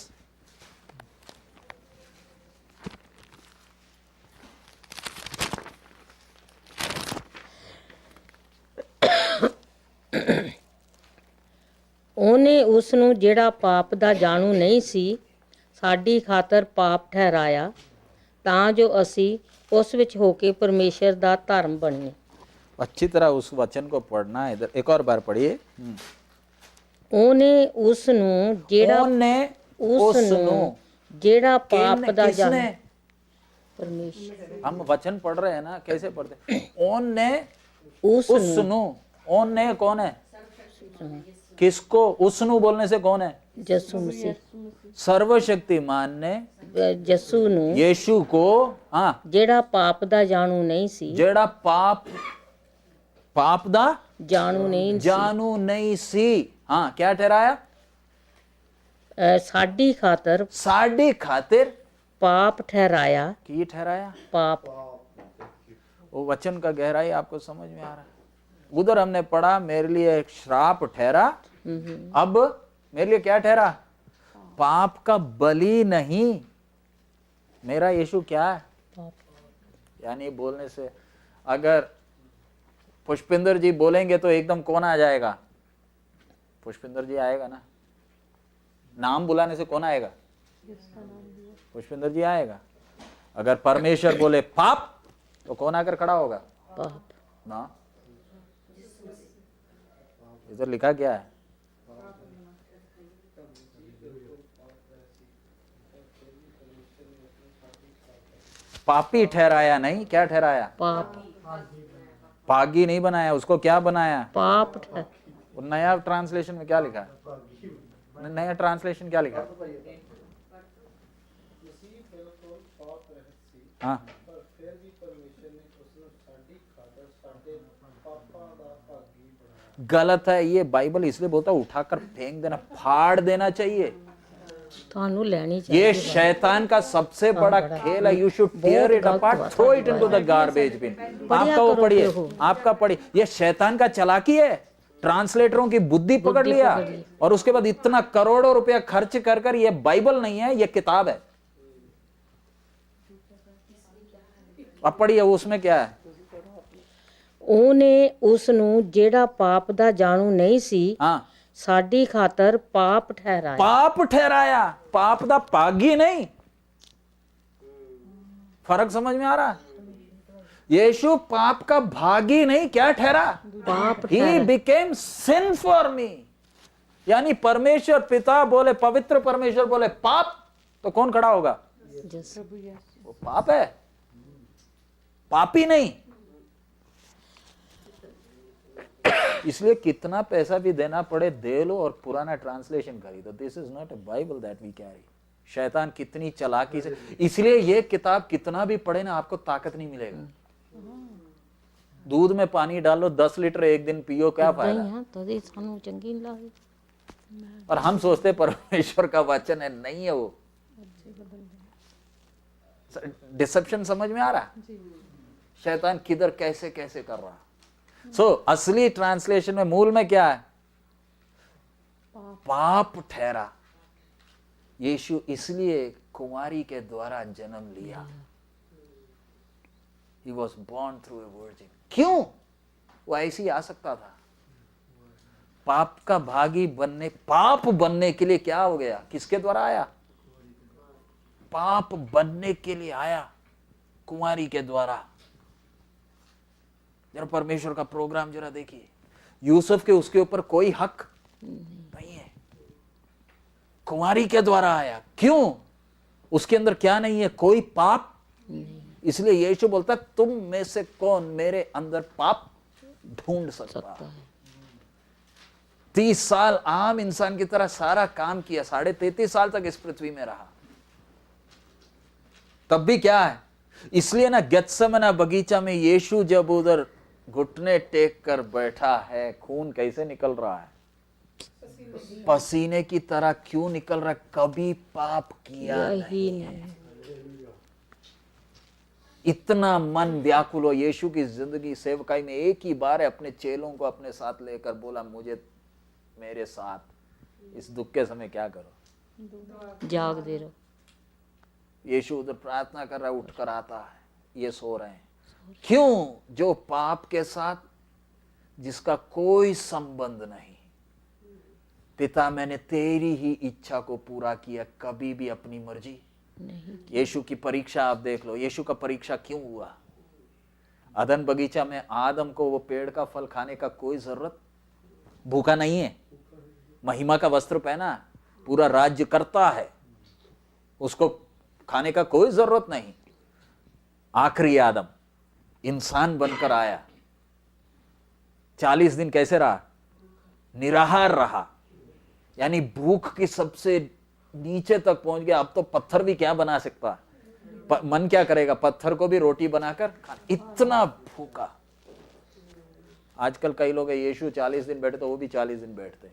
ਉਸ ਨੂੰ ਜਿਹੜਾ ਪਾਪ ਦਾ ਜਾਣੂ ਨਹੀਂ ਸੀ ਸਾਡੀ ਖਾਤਰ ਪਾਪ ਠਹਿਰਾਇਆ ਤਾਂ ਜੋ ਅਸੀਂ ਉਸ ਵਿੱਚ ਹੋ ਕੇ ਪਰਮੇਸ਼ਰ ਦਾ ਧਰਮ ਬਣੀਏ। अच्छी तरह उस वचन को पढ़ना है। इधर एक और बार पढ़िए। ਉਹਨੇ ਉਸ ਨੂੰ ਜਿਹੜਾ ओने ਉਸ ਨੂੰ ਜਿਹੜਾ ਪਾਪ ਦਾ ਜਾਣੂ किसने? ਪਰਮੇਸ਼ਰ हम वचन पढ़ रहे हैं ना, कैसे पढ़ते? ओन ने ਉਸ उसनु। ओन ने कौन है? किसको? उसनु बोलने से कौन है? ਯਸੂ ਮਸੀਹ सर्वशक्तिमान ने ਯਸੂ ਨੂੰ यीशु को, हाँ, ਜਿਹੜਾ ਪਾਪ ਦਾ ਜਾਣੂ ਨਹੀਂ ਸੀ जेड़ा पाप दा ਜਾਣੂ ਨਹੀਂ जानू नहीं सी, हाँ, क्या ठहराया? ਸਾਡੀ ਖਾਤਰ साड़ी खातिर पाप ठहराया। की ठहराया? पाप वो वचन का गहराई आपको समझ में आ रहा है? उधर हमने पढ़ा मेरे लिए एक श्राप ठहरा, अब मेरे लिए क्या ठहरा? पाप का बलि नहीं, मेरा यीशु क्या है? पाप यानी बोलने से अगर पुष्पिंदर जी बोलेंगे तो एकदम कौन आ जाएगा? पुष्पिंदर जी आएगा ना, नाम बुलाने से कौन आएगा? पुष्पिंदर जी आएगा। अगर परमेश्वर बोले पाप तो कौन आकर खड़ा होगा? पाप ना, इधर लिखा क्या है? पापी ठहराया नहीं, क्या ठहराया? पाप पागी नहीं बनाया, उसको क्या बनाया? पाप ठहर वो नया ट्रांसलेशन में क्या लिखा है? नया ट्रांसलेशन क्या लिखा है? हाँ, गलत है ये। बाइबल इसलिए बोलता है उठाकर फेंक देना, फाड़ देना चाहिए। ਤੁਹਾਨੂੰ ਲੈਣੀ ਚਾਹੀਦੀ ये शैतान का सबसे बड़ा खेल है। You should tear it apart, throw it into the garbage bin. आपका वो पढ़िए, आपका पढ़िए। ये शैतान का चालाकी है, ट्रांसलेटरों की बुद्धि पकड़ लिया और उसके बाद इतना करोड़ों रुपया खर्च कर कर, ये बाइबल नहीं है, ये किताब है। अब पढ़िए उसमें क्या है? ਉਹਨੇ ਉਸ ਨੂੰ ਜਿਹੜਾ ਪਾਪ ਦਾ ਜਾਣੂ ਨਹੀਂ ਸੀ हाँ, ਸਾਡੀ ਖਾਤਰ ਪਾਪ ਠਹਿਰਾਇਆ। पाप ठहराया, पाप दा पागी नहीं। फर्क समझ में आ रहा? यीशु पाप का भागी नहीं, क्या ठहरा? पाप He became sin for me। यानी परमेश्वर पिता बोले, पवित्र परमेश्वर बोले पाप, तो कौन खड़ा होगा? यीशु। वो पाप है, पापी नहीं। इसलिए कितना पैसा भी देना पड़े दे लो और पुराना ट्रांसलेशन खरीदो। This is not a Bible that we carry. शैतान कितनी चालाकी से, इसलिए ये किताब कितना भी पढ़े ना, आपको ताकत नहीं मिलेगा। दूध में पानी डालो, 10 लीटर एक दिन पियो, क्या फायदा? तभी ਸਾਨੂੰ ਚੰਗੀ ਨਹੀਂ ਲੱਗਦੀ। और हम सोचते परमेश्वर का वचन है, नहीं है वो। डिसेप्शन समझ में आ रहा? शैतान किधर कैसे कैसे कर रहा। असली ट्रांसलेशन में मूल में क्या है? पाप ठहरा। यीशु इसलिए कुंवारी के द्वारा जन्म लिया। He was born through a virgin। क्यों? वो ऐसे ही आ सकता था। पाप का भागी बनने, पाप बनने के लिए क्या हो गया? किसके द्वारा आया? पाप बनने के लिए आया, कुंवारी के द्वारा। जरा परमेश्वर का प्रोग्राम जरा देखिए। यूसुफ के उसके ऊपर कोई हक नहीं है, कुंवारी के द्वारा आया। क्यों? उसके अंदर क्या नहीं है? कोई पाप। इसलिए यीशु बोलता तुम में से कौन मेरे अंदर पाप ढूंढ सकता है? 30 साल आम इंसान की तरह सारा काम किया, 33.5 साल तक इस पृथ्वी में रहा, तब भी क्या है? इसलिए ना गेत्सेमने बगीचा में यीशु जब उधर घुटने टेक कर बैठा है, खून कैसे निकल रहा है? पसीने की तरह क्यों निकल रहा है? कभी पाप किया नहीं। इतना मन व्याकुल हो। यीशु की जिंदगी सेवकाई में एक ही बार अपने चेलों को अपने साथ लेकर बोला, मुझे मेरे साथ इस दुख के समय क्या करो? जाग दे रहो। यीशु उधर प्रार्थना कर रहा है, उठकर आता है, ये सो रहे हैं। क्यों? जो पाप के साथ जिसका कोई संबंध नहीं। पिता मैंने तेरी ही इच्छा को पूरा किया, कभी भी अपनी मर्जी नहीं। यीशु की परीक्षा आप देख लो, यीशु का परीक्षा क्यों हुआ? अदन बगीचा में आदम को वो पेड़ का फल खाने का कोई जरूरत, भूखा नहीं है, महिमा का वस्त्र पहना, पूरा राज्य करता है, उसको खाने का कोई जरूरत नहीं। आखिरी आदम इंसान बनकर आया, 40 दिन कैसे रहा? निराहार रहा, यानी भूख की सबसे नीचे तक पहुंच गया। अब तो पत्थर भी क्या बना सकता, मन क्या करेगा, पत्थर को भी रोटी बनाकर इतना भूखा। आजकल कई लोग यीशु 40 दिन बैठे तो वो भी 40 दिन बैठते,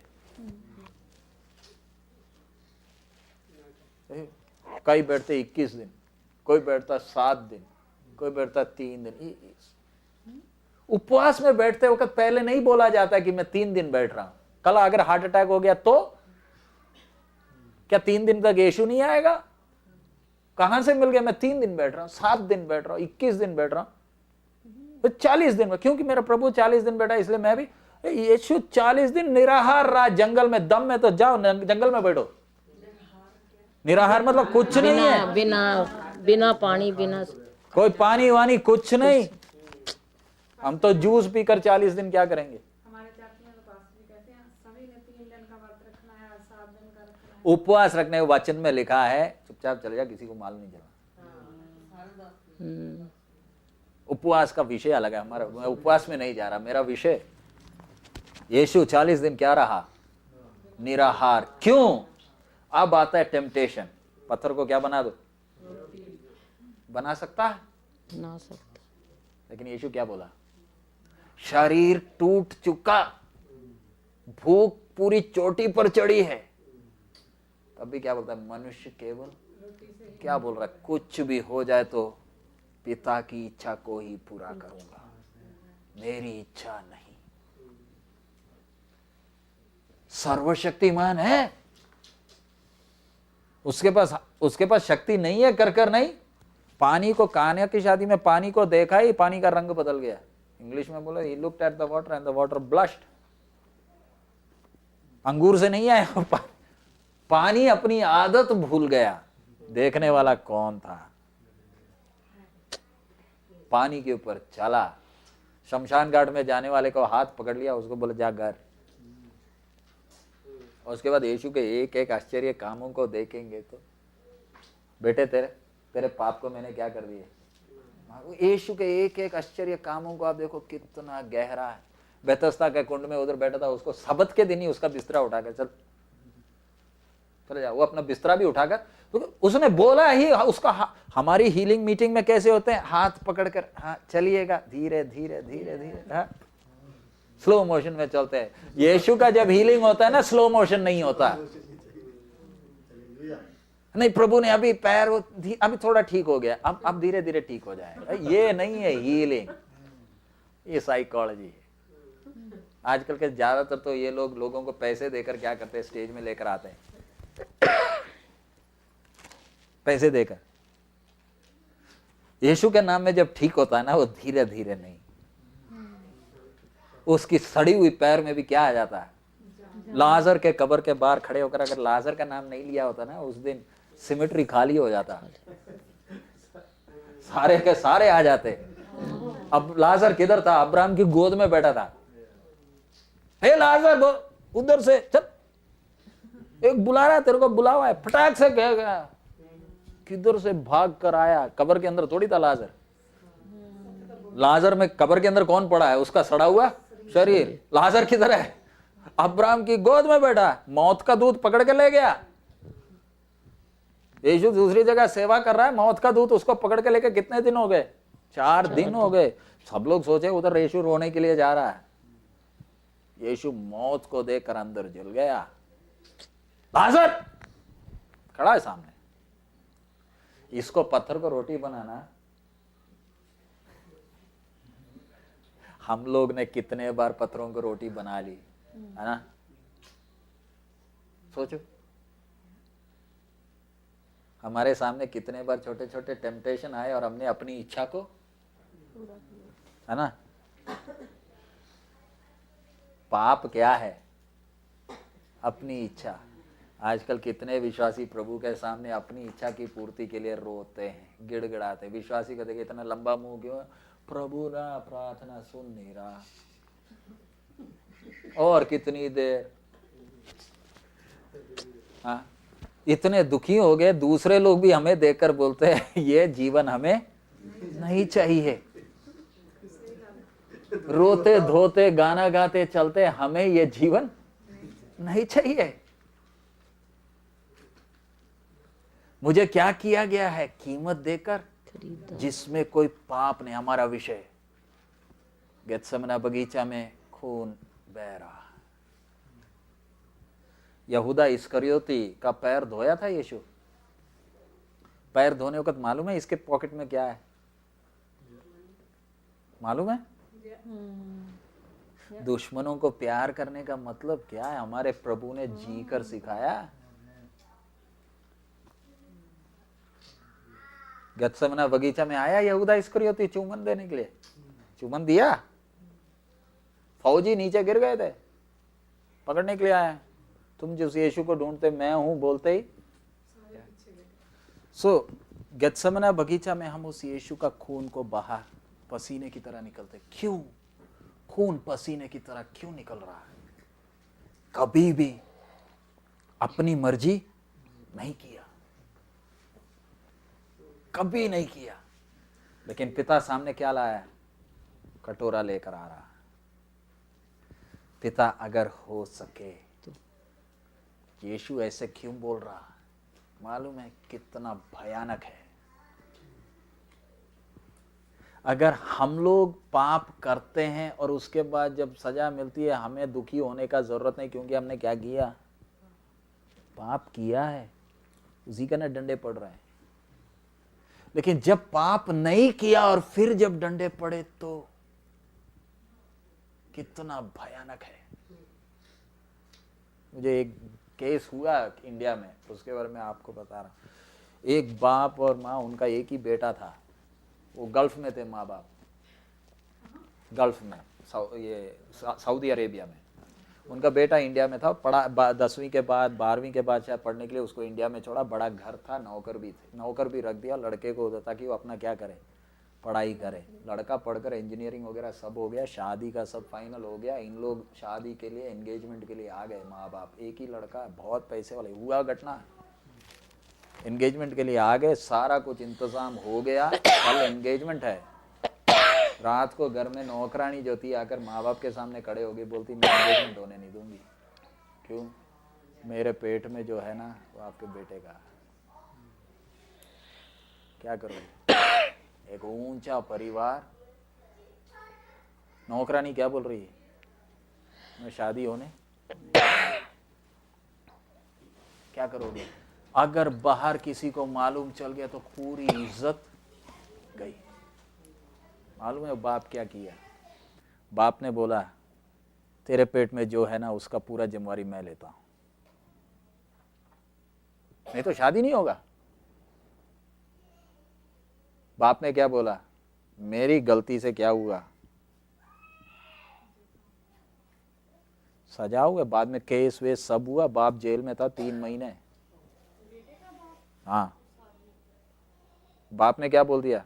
कई बैठते 21 दिन, कोई बैठता 7 दिन, कोई बैठता 3 दिन। उपवास में बैठते वक्त पहले नहीं बोला जाता कि मैं 3 दिन बैठ रहा हूं, कल अगर हार्ट अटैक हो गया तो क्या 3 दिन तक यीशु नहीं आएगा? कहां से मिल गया? मैं 3 दिन बैठ रहा हूं, 7 दिन बैठ रहा हूं, 21 दिन बैठ रहा हूं, तो 40 दिन में, क्योंकि मेरा प्रभु 40 दिन बैठा इसलिए मैं भी। यीशु 40 दिन निराहार रहा जंगल में, दम में तो जाओ जंगल में बैठो। निराहार मतलब कुछ नहीं है, बिना पानी, बिना कोई पानी वानी कुछ नहीं। हम तो जूस पीकर 40 दिन क्या करेंगे? उपवास रखने के वचन में लिखा है, चुपचाप चले जा, किसी को मालूम नहीं चला। उपवास का विषय अलग है हमारा, मैं उपवास में नहीं जा रहा, मेरा विषय यीशु 40 दिन क्या रहा? निराहार। क्यों? अब आता है टेम्पटेशन, पत्थर को क्या बना दो? बना सकता है? ना सकता। लेकिन यीशु क्या बोला? शरीर टूट चुका, भूख पूरी चोटी पर चढ़ी है, तब भी क्या बोलता है? मनुष्य केवल क्या बोल रहा है? कुछ भी हो जाए तो पिता की इच्छा को ही पूरा करूंगा, मेरी इच्छा नहीं। सर्वशक्तिमान है, उसके पास शक्ति नहीं है कर नहीं। पानी को, कान्या की शादी में पानी को देखा ही पानी का रंग बदल गया। इंग्लिश में बोला, he looked at the water and the water blushed। अंगूर से नहीं आया पानी अपनी आदत भूल गया। देखने वाला कौन था? पानी के ऊपर चला, शमशान घाट में जाने वाले को हाथ पकड़ लिया, उसको बोला जा घर। और उसके बाद यीशु के एक एक आश्चर्य कामों को देखेंगे तो, बेटे तेरे पाप को मैंने क्या कर दिया। यीशु के एक एक आश्चर्य कामों को आप देखो कितना गहरा है। बेतस्दा के कुंड में उधर बैठा था, उसको सबत के दिन ही उसका बिस्तरा उठाकर चले जाओ, वो अपना बिस्तरा भी उठाकर, तो उसने बोला ही उसका। हमारी हीलिंग मीटिंग में कैसे होते हैं? हाथ पकड़कर, हाँ चलिएगा, धीरे धीरे धीरे धीरे, हाँ स्लो मोशन में चलते हैं। यीशु का जब हीलिंग होता है ना, स्लो मोशन नहीं होता। नहीं, प्रभु ने अभी पैर अभी थोड़ा ठीक हो गया, अब धीरे धीरे ठीक हो जाएगा। ये नहीं है हीलिंग, ये साइकोलॉजी है। आजकल के ज्यादातर तो ये लोगों को पैसे देकर क्या करते हैं? स्टेज में लेकर आते हैं पैसे देकर। यीशु के नाम में जब ठीक होता है ना, वो धीरे धीरे नहीं, उसकी सड़ी हुई पैर में भी क्या आ जाता है? लाजर के कब्र के बाहर खड़े होकर अगर लाजर का नाम नहीं लिया होता ना, उस दिन सिमेट्री खाली हो जाता, सारे के सारे आ जाते। अब लाजर किधर था? अब्राहम की गोद में बैठा था। हे लाजर, उधर से चल, एक बुला रहा है तेरे को, बुला हुआ है। फटाक से कह गया, किधर से भाग कर आया। कब्र के अंदर थोड़ी था लाजर। लाजर में कब्र के अंदर कौन पड़ा है? उसका सड़ा हुआ शरीर। लाजर किधर है? अब्राहम की गोद में बैठा, मौत का दूत पकड़ के ले गया। यीशु दूसरी जगह सेवा कर रहा है, मौत का दूत उसको पकड़ के लेके कितने दिन हो गए? 4 दिन हो गए। सब लोग सोचे उधर यीशु रोने के लिए जा रहा है। यीशु मौत को देखकर अंदर जल गया। लाजर खड़ा है सामने, इसको पत्थर को रोटी बनाना। हम लोग ने कितने बार पत्थरों को रोटी बना ली है ना? सोचो, हमारे सामने कितने बार छोटे छोटे टेम्पटेशन आए और हमने अपनी इच्छा को, है ना? पाप क्या है? अपनी इच्छा। आजकल कितने विश्वासी प्रभु के सामने अपनी इच्छा की पूर्ति के लिए रोते हैं, गिड़गिड़ाते हैं। विश्वासी को देखिए इतना लंबा मुंह क्यों है, प्रभु ना प्रार्थना सुन नहीं रहा, और कितनी देर। हाँ, इतने दुखी हो गए, दूसरे लोग भी हमें देखकर बोलते हैं ये जीवन हमें नहीं चाहिए। रोते धोते गाना गाते चलते, हमें ये जीवन नहीं चाहिए। मुझे क्या किया गया है, कीमत देकर, जिसमें कोई पाप नहीं। हमारा विषय गेत्सेमने बगीचा में खून बह रहा। यहूदा इस्करियोती का पैर धोया था यीशु। पैर धोने वक्त मालूम है इसके पॉकेट में क्या है, मालूम है? दुश्मनों को प्यार करने का मतलब क्या है, हमारे प्रभु ने जी कर सिखाया। गेत्सेमने बगीचा में आया यहूदा इस्करियोती चुम्बन देने के लिए, चुम्बन दिया। फौजी नीचे गिर गए थे, पकड़ने के लिए आए। तुम जिस यीशु को ढूंढते मैं हूं बोलते ही गेत्सेमने बगीचा में हम उस यीशु का खून को बहा, पसीने की तरह निकलते। क्यों खून पसीने की तरह क्यों निकल रहा है? कभी भी अपनी मर्जी नहीं किया, कभी नहीं किया। लेकिन पिता सामने क्या लाया? कटोरा लेकर आ रहा। पिता अगर हो सके तो यीशु ऐसे क्यों बोल रहा? मालूम है कितना भयानक है। अगर हम लोग पाप करते हैं और उसके बाद जब सजा मिलती है, हमें दुखी होने का जरूरत नहीं, क्योंकि हमने क्या किया? पाप किया है, उसी का ना डंडे पड़ रहे हैं। लेकिन जब पाप नहीं किया और फिर जब डंडे पड़े तो कितना भयानक है। मुझे एक केस हुआ इंडिया में, उसके बारे में आपको बता रहा हूं। एक बाप और माँ, उनका एक ही बेटा था। वो गल्फ में थे, माँ बाप गल्फ में, ये सऊदी अरेबिया में। उनका बेटा इंडिया में था, पढ़ा 10वीं के बाद 12वीं के बाद शायद पढ़ने के लिए उसको इंडिया में छोड़ा। बड़ा घर था, नौकर भी थे, नौकर भी रख दिया लड़के को, ताकि वो अपना क्या करे, पढ़ाई करे। लड़का पढ़कर इंजीनियरिंग वगैरह सब हो गया, शादी का सब फाइनल हो गया। इन लोग शादी के लिए, एंगेजमेंट के लिए आ गए माँ बाप। एक ही लड़का, बहुत पैसे वाले। हुआ घटना, एंगेजमेंट के लिए आ गए, सारा कुछ इंतजाम हो गया, कल एंगेजमेंट है। रात को घर में नौकरानी जो थी आकर माँ बाप के सामने खड़े हो गई, बोलती मैं एंगेजमेंट होने नहीं दूंगी। क्यों? मेरे पेट में जो है ना वो आपके बेटे का। क्या करोगे? एक ऊंचा परिवार, नौकरानी क्या बोल रही है, मैं शादी होने। क्या करोगे? अगर बाहर किसी को मालूम चल गया तो पूरी इज्जत गई। मालूम है बाप क्या किया? बाप ने बोला तेरे पेट में जो है ना उसका पूरा जिम्मेवारी मैं लेता हूं, नहीं तो शादी नहीं होगा। बाप ने क्या बोला? मेरी गलती से क्या हुआ, सजा हुआ, बाद में केस वेस सब हुआ। बाप जेल में था 3 महीने। हाँ, बाप ने क्या बोल दिया?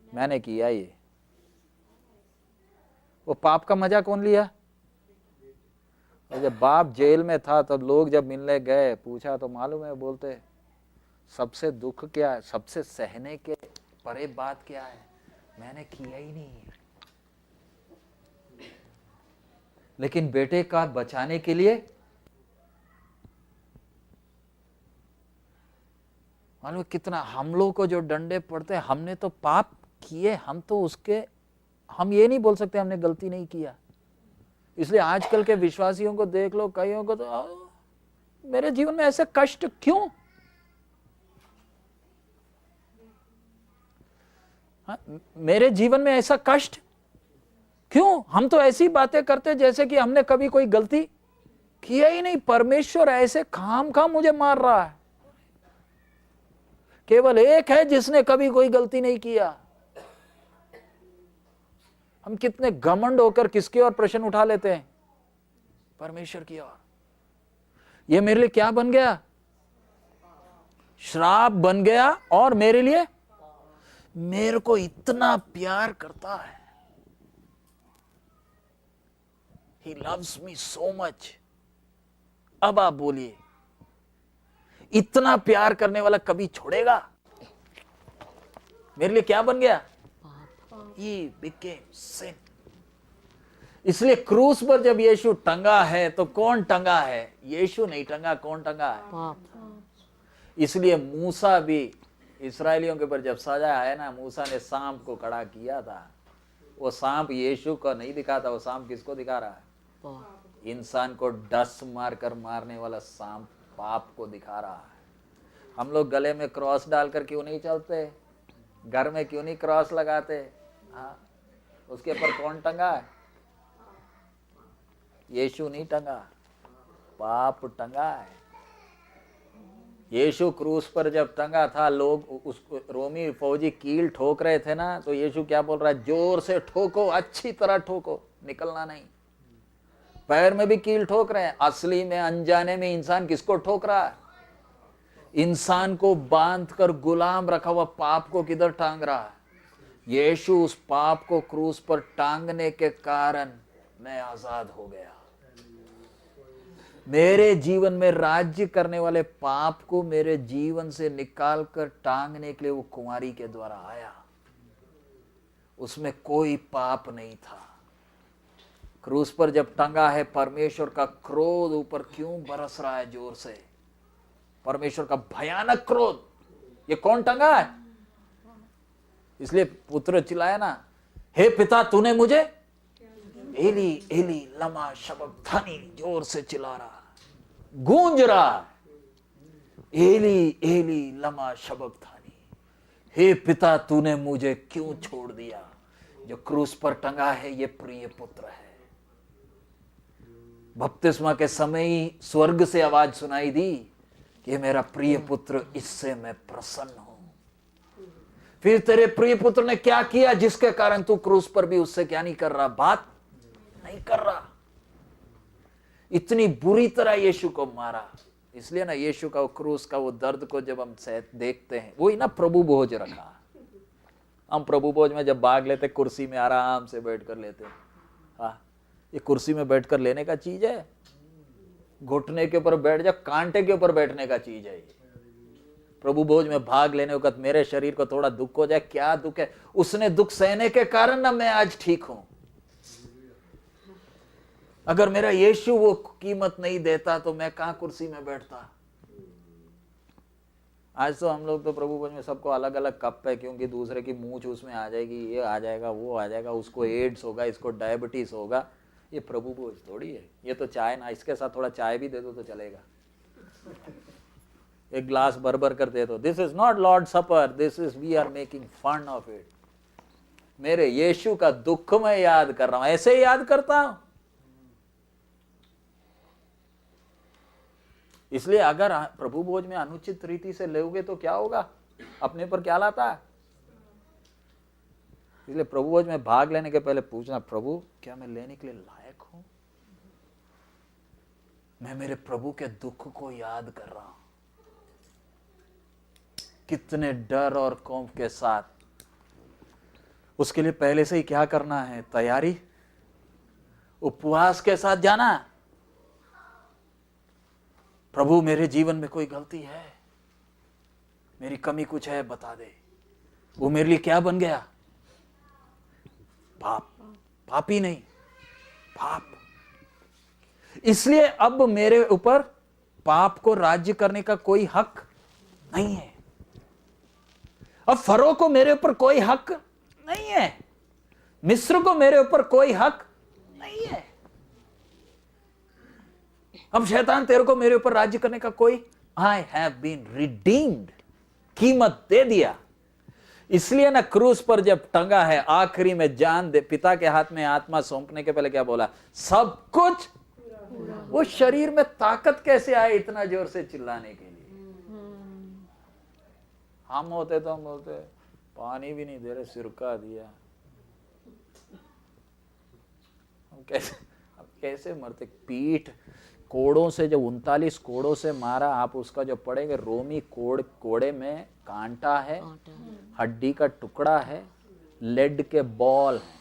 मैंने किया ये। वो पाप का मजा कौन लिया? और जब बाप जेल में था तब लोग जब मिलने गए, पूछा तो मालूम है, बोलते सबसे दुख क्या है, सबसे सहने के परे बात क्या है, मैंने किया ही नहीं। लेकिन बेटे का बचाने के लिए मालूम कितना हम लोग को जो डंडे पड़ते हैं। हमने तो पाप किए, हम तो उसके, हम ये नहीं बोल सकते हमने गलती नहीं किया। इसलिए आजकल के विश्वासियों को देख लो, कईयों को तो मेरे जीवन में ऐसे कष्ट क्यों? हाँ, मेरे जीवन में ऐसा कष्ट क्यों? हम तो ऐसी बातें करते जैसे कि हमने कभी कोई गलती किया ही नहीं। परमेश्वर ऐसे खाम मुझे मार रहा है। केवल एक है जिसने कभी कोई गलती नहीं किया। हम कितने घमंड होकर किसके और प्रश्न उठा लेते हैं? परमेश्वर की ओर। ये मेरे लिए क्या बन गया? श्राप बन गया। और मेरे लिए, मेरे को इतना प्यार करता है, He loves me so much। अब आप बोलिए, इतना प्यार करने वाला कभी छोड़ेगा? मेरे लिए क्या बन गया? He became sin। इसलिए क्रूस पर जब यीशु टंगा है तो कौन टंगा है? यीशु नहीं टंगा, कौन टंगा है? इसलिए मूसा भी इस्राएलियों के ऊपर जब सजा है ना, मूसा ने सांप को खड़ा किया था। वो सांप यीशु को नहीं दिखा था, वो सांप किसको दिखा रहा है? इंसान को डस मारकर मारने वाला सांप पाप को दिखा रहा है। हम लोग गले में क्रॉस डालकर क्यों नहीं चलते? घर में क्यों नहीं क्रॉस लगाते? हाँ, उसके ऊपर कौन टंगा है? यीशु नहीं टंगा, पाप टंगा है। यीशु क्रूस पर जब टंगा था, लोग उसको रोमी फौजी कील ठोक रहे थे ना, तो यीशु क्या बोल रहा है? जोर से ठोको, अच्छी तरह ठोको, निकलना नहीं। पैर में भी कील ठोक रहे हैं। असली में अनजाने में इंसान किसको ठोक रहा है? इंसान को बांध कर गुलाम रखा हुआ पाप को किधर टांग रहा है? यीशु उस पाप को क्रूस पर टांगने के कारण मैं आजाद हो गया। मेरे जीवन में राज्य करने वाले पाप को मेरे जीवन से निकाल कर टांगने के लिए वो कुंवारी के द्वारा आया। उसमें कोई पाप नहीं था। क्रूस पर जब टंगा है, परमेश्वर का क्रोध ऊपर क्यों बरस रहा है जोर से? परमेश्वर का भयानक क्रोध। ये कौन टंगा है? इसलिए पुत्र चिल्लाया ना, हे पिता तूने मुझे, एली एली लमा शबक्तानी, जोर से चिल्ला रहा, गूंज रहा, एली एली लमा शबक्तानी, हे पिता तूने मुझे क्यों छोड़ दिया? जो क्रूस पर टंगा है ये प्रिय पुत्र है। बपतिस्मा के समय ही स्वर्ग से आवाज सुनाई दी कि मेरा प्रिय पुत्र, इससे मैं प्रसन्न हूं। फिर तेरे प्रिय पुत्र ने क्या किया जिसके कारण तू क्रूस पर भी उससे क्या नहीं कर रहा? बात नहीं कर रहा। इतनी बुरी तरह यीशु को मारा। इसलिए ना यीशु का क्रूस का वो दर्द को जब हम देखते हैं, वही ना प्रभु भोज रखा। हम प्रभु भोज में जब भाग लेते, कुर्सी में आराम से बैठ कर लेते। हाँ, ये कुर्सी में बैठकर लेने का चीज है? घुटने के ऊपर बैठ जा, कांटे के ऊपर बैठने का चीज है ये। प्रभु भोज में भाग लेने वक्त मेरे शरीर को थोड़ा दुख हो जाए, क्या दुख है? उसने दुख सहने के कारण ना मैं आज ठीक हूं। अगर मेरा यीशु वो कीमत नहीं देता तो मैं कहां कुर्सी में बैठता? आज तो हम लोग तो प्रभु भोज में सबको अलग अलग कप है, क्योंकि दूसरे की मूंछ उसमें आ जाएगी, ये आ जाएगा, वो आ जाएगा, उसको एड्स होगा, इसको डायबिटीज होगा। ये प्रभु भोज थोड़ी है। ये तो चाय ना, इसके साथ थोड़ा चाय भी दे दो तो चलेगा। एक ग्लास भर भर कर दे दो। This is not Lord supper, this is we are making fun of it. मेरे यीशु का दुख मैं याद कर रहा हूं, ऐसे ही याद करता हूं। इसलिए अगर प्रभु भोज में अनुचित रीति से लोगे तो क्या होगा? अपने पर क्या लाता है? इसलिए प्रभु भोज में भाग लेने के पहले पूछना, प्रभु क्या मैं लेने के लिए लायक हूं? मैं मेरे प्रभु के दुख को याद कर रहा हूं। कितने डर और खौफ के साथ। उसके लिए पहले से ही क्या करना है? तैयारी, उपवास के साथ जाना। प्रभु मेरे जीवन में कोई गलती है, मेरी कमी कुछ है, बता दे। वो मेरे लिए क्या बन गया? पाप। पापी नहीं, पाप। इसलिए अब मेरे ऊपर पाप को राज्य करने का कोई हक नहीं है। अब फरो को मेरे ऊपर कोई हक नहीं है, मिस्र को मेरे ऊपर कोई हक नहीं है। अब शैतान तेरे को मेरे ऊपर राज्य करने का कोई, आई हैव बीन रिडीम्ड, कीमत दे दिया। इसलिए ना क्रूस पर जब टंगा है, आखिरी में जान दे, पिता के हाथ में आत्मा सौंपने के पहले क्या बोला? सब कुछ। वो शरीर में ताकत कैसे आए इतना जोर से चिल्लाने के लिए? हम होते तो हम बोलते पानी भी नहीं दे रहे, सिरका दिया। हम कैसे मरते? पीठ कोड़ों से, जब 39 कोड़ों से मारा, आप उसका जो पढ़ेंगे, रोमी कोड़े में कांटा है, हड्डी का टुकड़ा है, लेड के बॉल हैं,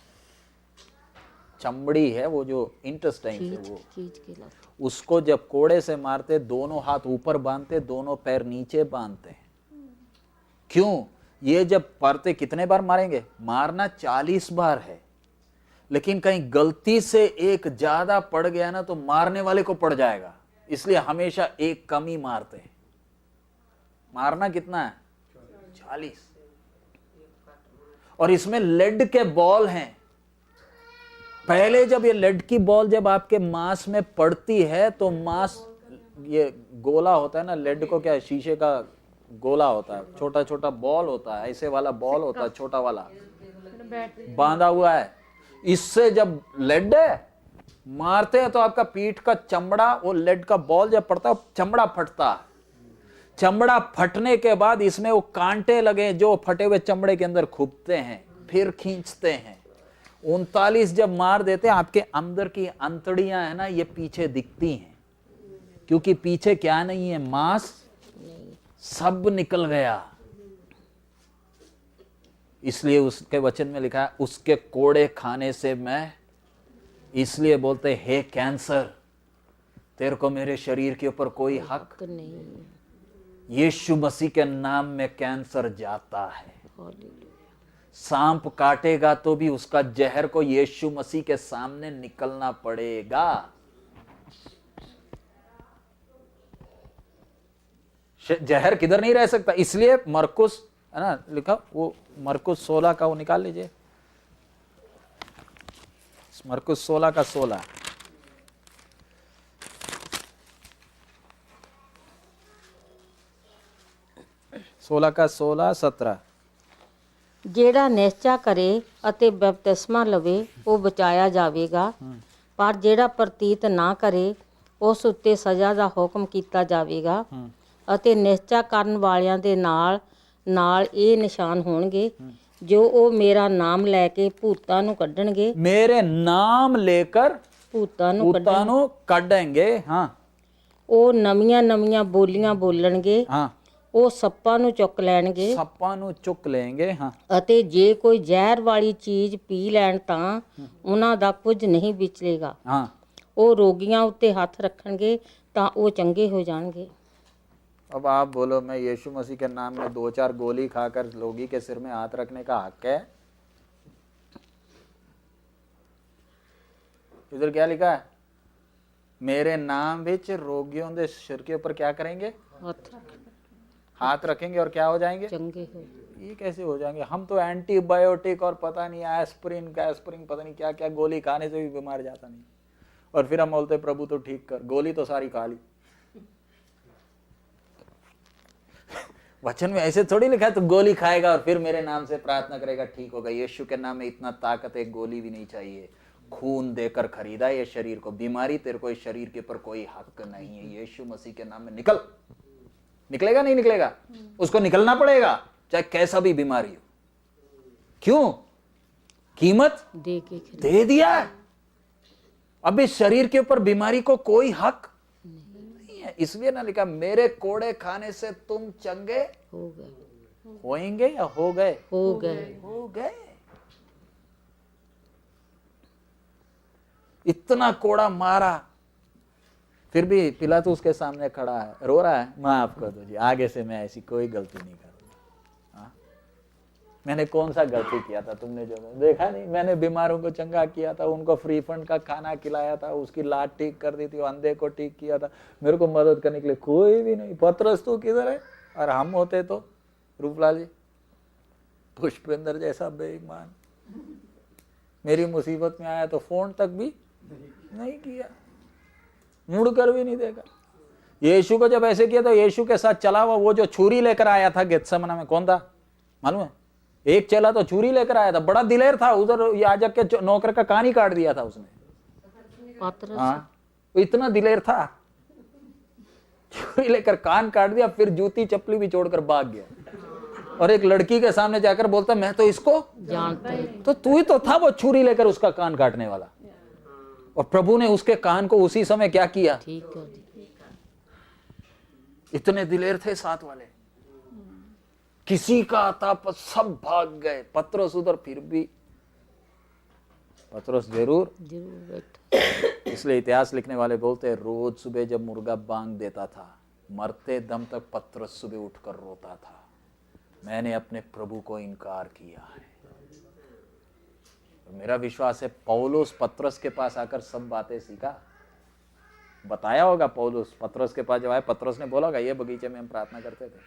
चमड़ी है, वो जो इंटेस्टाइन है वो, उसको जब कोड़े से मारते, दोनों हाथ ऊपर बांधते, दोनों पैर नीचे बांधते। क्यों? ये जब पड़ते कितने बार मारेंगे? मारना 40 बार है, लेकिन कहीं गलती से एक ज्यादा पड़ गया ना तो मारने वाले को पड़ जाएगा, इसलिए हमेशा एक कम ही मारते हैं। मारना कितना है? 40। और इसमें लेड के बॉल हैं। पहले जब ये लेड की बॉल जब आपके मांस में पड़ती है तो मांस, ये गोला होता है ना, लेड को क्या है, शीशे का गोला होता है, छोटा छोटा बॉल होता है, ऐसे वाला बॉल होता है, छोटा वाला बांधा हुआ है। इससे जब लेड मारते हैं तो आपका पीठ का चमड़ा, वो लेड का बॉल जब पड़ता है चमड़ा फटता है। चमड़ा फटने के बाद इसमें वो कांटे लगे जो फटे हुए चमड़े के अंदर खुपते हैं, फिर खींचते हैं। 39 जब मार देते हैं, आपके अंदर की अंतड़ियां है ना, ये पीछे दिखती हैं, क्योंकि पीछे क्या नहीं है, मांस सब निकल गया। इसलिए उसके वचन में लिखा है, उसके कोड़े खाने से मैं, इसलिए बोलते हे कैंसर, तेरे को मेरे शरीर के ऊपर कोई हक नहीं। यीशु मसीह के नाम में कैंसर जाता है। सांप काटेगा तो भी उसका जहर को यीशु मसीह के सामने निकलना पड़ेगा। जहर किधर नहीं रह सकता। इसलिए मरकुस है ना लिखा, वो मरकुस 16 का वो निकाल लीजिए, मरकुस 16 का 16। का 16, 17। ਜਿਹੜਾ ਨਿਸ਼ਚਾ ਕਰੇ ਅਤੇ ਬਪਤਿਸਮਾ ਲਵੇ ਉਹ ਬਚਾਇਆ ਜਾਵੇਗਾ, ਪਰ ਜਿਹੜਾ ਪ੍ਰਤੀਤ ਨਾ ਕਰੇ ਉਸ ਉੱਤੇ ਸਜ਼ਾ ਦਾ ਹੁਕਮ ਕੀਤਾ ਜਾਵੇਗਾ। ਅਤੇ ਨਿਸ਼ਚਾ ਕਰਨ ਵਾਲਿਆਂ ਦੇ ਨਾਲ ਨਾਲ ਇਹ ਨਿਸ਼ਾਨ ਹੋਣਗੇ, ਜੋ ਉਹ ਮੇਰਾ ਨਾਮ ਲੈ ਕੇ ਭੂਤਾਂ ਨੂੰ ਕੱਢਣਗੇ। ਮੇਰੇ ਨਾਮ ਲੇਕਰ ਭੂਤਾਂ ਨੂੰ ਕੱਢਣਗੇ। ਹਾਂ, ਉਹ ਨਵੀਆਂ ਨਵੀਆਂ ਬੋਲੀਆਂ ਬੋਲਣਗੇ। ਹਾਂ, ਉਹ ਸੱਪਾਂ ਨੂੰ ਚੁੱਕ ਲੈਣਗੇ। ਸੱਪਾਂ ਨੂੰ ਚੁੱਕ ਲੈਣਗੇ। ਹਾਂ, ਅਤੇ ਜੇ ਕੋਈ ਜ਼ਹਿਰ ਵਾਲੀ ਚੀਜ਼ ਪੀ ਲੈਣ ਤਾਂ ਉਹਨਾਂ ਦਾ ਕੁਝ ਨਹੀਂ ਵਿਚਲੇਗਾ। ਹਾਂ, ਉਹ ਰੋਗੀਆਂ ਉੱਤੇ ਹੱਥ ਰੱਖਣਗੇ ਤਾਂ ਉਹ ਚੰਗੇ हो जाएंगे। अब आप बोलो, मैं यीशु मसीह के नाम में 2-4 गोली खाकर रोगी के सिर में हाथ रखने का हक है? इधर क्या लिखा है? मेरे नाम विच रोगियों के सिर के ऊपर क्या करेंगे? हाथ रखेंगे और क्या हो जाएंगे? चंगे हो। ये कैसे हो जाएंगे? हम तो एंटीबायोटिक और पता नहीं एस्पिरिन पता नहीं क्या क्या गोली खाने से भी बीमार जाता नहीं, और फिर हम बोलते प्रभु तो ठीक कर। गोली तो सारी खा ली। वचन में ऐसे थोड़ी लिखा है तो गोली खाएगा और फिर मेरे नाम से प्रार्थना करेगा ठीक होगा। यीशु के नाम में इतना ताकत है, गोली भी नहीं चाहिए। खून देकर खरीदा ये शरीर को। बीमारी तेरे को इस शरीर के ऊपर कोई हक नहीं है। यीशु मसीह के नाम में निकल। निकलेगा नहीं निकलेगा? उसको निकलना पड़ेगा, चाहे कैसा भी बीमारी हो। क्यों? कीमत दे दिया। अब इस शरीर के ऊपर बीमारी को कोई हक नहीं है। इसलिए ना लिखा, मेरे कोड़े खाने से तुम चंगे हो गए। होएंगे या हो गए? हो गए। हो गए। इतना कोड़ा मारा, फिर भी पिलातुस उसके सामने खड़ा है, रो रहा है, माफ कर दो जी, आगे से मैं ऐसी कोई गलती नहीं करूंगा। मैंने कौन सा गलती किया था? तुमने जो देखा नहीं, मैंने बीमारों को चंगा किया था, उनको फ्री फंड का खाना खिलाया था, उसकी लात ठीक कर दी थी, अंधे को ठीक किया था। मेरे को मदद करने के लिए कोई भी नहीं। पतरस तो किधर है? और हम होते तो रूपलाल जी, पुष्पेंद्र जैसा बेईमान मेरी मुसीबत में आया तो फोन तक भी नहीं किया, मुड़कर भी नहीं देखा। यीशु को जब ऐसे किया तो यीशु के साथ चला हुआ वो जो छुरी लेकर आया था गेत्सेमने में, कौन था मालूम है? एक चेला तो छुरी लेकर आया था, बड़ा दिलेर था। उधर याजक के नौकर का कान ही काट दिया था उसने। हाँ, इतना दिलेर था, छुरी लेकर कान काट दिया, फिर जूती चप्पली भी छोड़कर भाग गया। और एक लड़की के सामने जाकर बोलता, मैं तो इसको जानता हूं। तो तू ही तो था वो छुरी लेकर उसका कान काटने वाला। और प्रभु ने उसके कान को उसी समय क्या किया, ठीक कर दी। इतने दिलेर थे साथ वाले, किसी का आता पर सब भाग गए। पतरस उधर, फिर भी पतरस जरूर बैठा। इसलिए इतिहास लिखने वाले बोलते हैं रोज सुबह जब मुर्गा बांग देता था, मरते दम तक पतरस सुबह उठकर रोता था, मैंने अपने प्रभु को इनकार किया है। तो मेरा विश्वास है पौलुस पतरस के पास आकर सब बातें सीखा, बताया होगा। पौलुस पतरस के पास जब आया, पतरस ने बोला होगा ये बगीचे में हम प्रार्थना करते थे,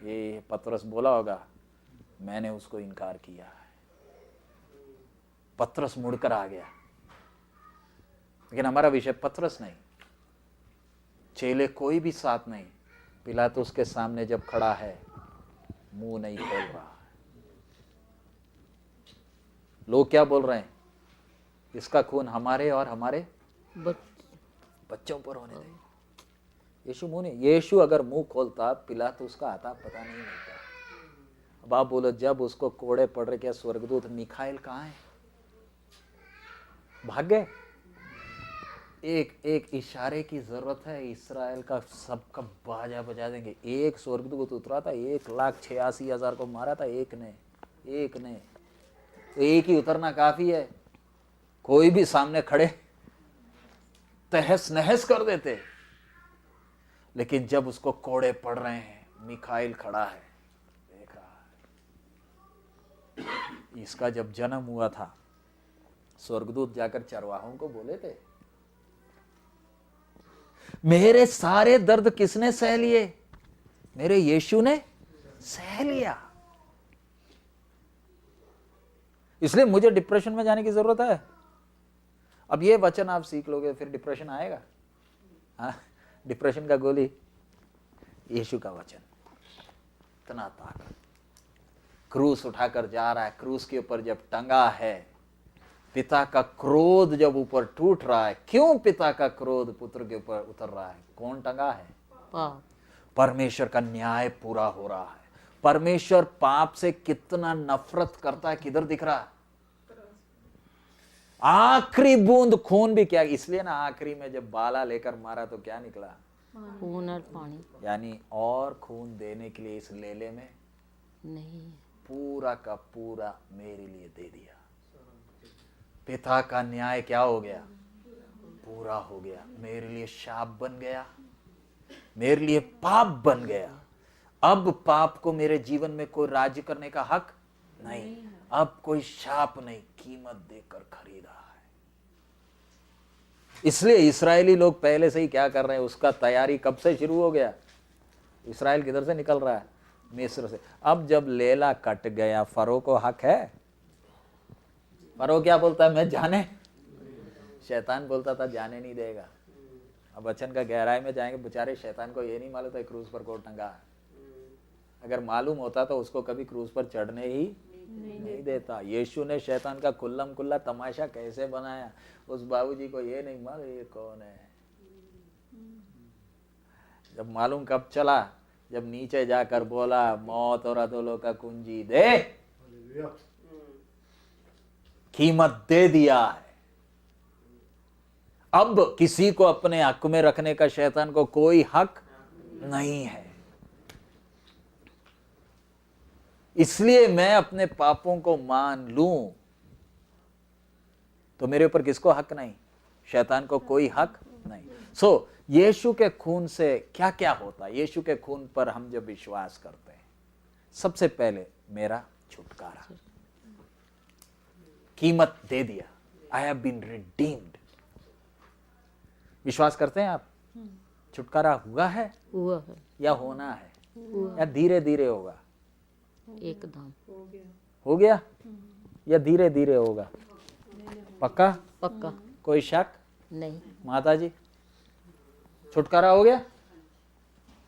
ये पतरस बोला होगा मैंने उसको इनकार किया है। पतरस मुड़कर आ गया। लेकिन हमारा विषय पतरस नहीं, चेले कोई भी साथ नहीं। पिलातुस के सामने जब खड़ा है, मुंह नहीं खोल रहा है। लोग क्या बोल रहे हैं, इसका खून हमारे और हमारे बच्चों पर होने दे। यीशु मुंह नहीं, यीशु अगर मुंह खोलता पिलातुस का आता पता नहीं लगता। अब आप बोलो जब उसको कोड़े पड़ रहे, क्या स्वर्गदूत मिखाइल कहाँ है, भाग गए। एक एक इशारे की जरूरत है, इस्राएल का सबका बाजा बजा देंगे। एक स्वर्गदूत उतरा था, 1,86,000 को मारा था एक ने। तो एक ही उतरना काफी है, कोई भी सामने खड़े तहस नहस कर देते। लेकिन जब उसको कोड़े पड़ रहे हैं, मिखाइल खड़ा है, देख रहा है। इसका जब जन्म हुआ था, स्वर्गदूत जाकर चरवाहों को बोले थे मेरे सारे दर्द किसने सह लिए, मेरे यीशु ने सह लिया। इसलिए मुझे डिप्रेशन में जाने की जरूरत है। अब ये वचन आप सीख लोगे फिर डिप्रेशन आएगा। हाँ, डिप्रेशन का गोली यीशु का वचन, इतना ताकत। क्रूस उठाकर जा रहा है, क्रूस के ऊपर जब टंगा है, पिता का क्रोध जब ऊपर टूट रहा है। क्यों पिता का क्रोध पुत्र के ऊपर उतर रहा है, कौन टंगा है, पाप। परमेश्वर का न्याय पूरा हो रहा है। परमेश्वर पाप से कितना नफरत करता है, किधर दिख रहा है, आखिरी बूंद खून भी क्या, इसलिए ना आखिरी में जब बाला लेकर मारा तो क्या निकला, खून और पानी। यानी और खून देने के लिए इस लेले में नहीं, पूरा का पूरा मेरे लिए दे दिया। पिता का न्याय क्या हो गया, पूरा हो गया। मेरे लिए शाप बन गया, मेरे लिए पाप बन गया। अब पाप को मेरे जीवन में कोई राज्य करने का हक नहीं। अब कोई शाप नहीं, कीमत देकर खरीदा है। इसलिए इस्राएली लोग पहले से ही क्या कर रहे हैं, उसका तैयारी कब से शुरू हो गया। इस्राएल किधर से निकल रहा है, मिस्र से। अब जब लेला कट गया, फरो को हक है। फरो क्या बोलता है, मैं जाने, शैतान बोलता था जाने नहीं देगा। अब वचन का गहराई में जाएंगे, बेचारे शैतान को ये नहीं मालूम था क्रूज पर कोट टंगा है। अगर मालूम होता तो उसको कभी क्रूज पर चढ़ने ही नहीं देता। यीशु ने शैतान का कुल्लम कुल्ला तमाशा कैसे बनाया, उस बाबूजी को ये नहीं मालूम ये कौन है। जब मालूम कब चला, जब नीचे जाकर बोला मौत और अधोलोक का कुंजी दे, कीमत दे दिया है। अब किसी को अपने हक में रखने का शैतान को कोई हक नहीं है। इसलिए मैं अपने पापों को मान लूं तो मेरे ऊपर किसको हक नहीं, शैतान को कोई हक नहीं। सो यीशु के खून से क्या क्या होता है, यीशु के खून पर हम जब विश्वास करते हैं, सबसे पहले मेरा छुटकारा, कीमत दे दिया। I have been redeemed. विश्वास करते हैं आप, छुटकारा हुआ है, हुआ है या होना है, या धीरे धीरे होगा, एकदम हो गया या धीरे धीरे होगा, पक्का पक्का, कोई शक नहीं। माता जी, छुटकारा हो गया,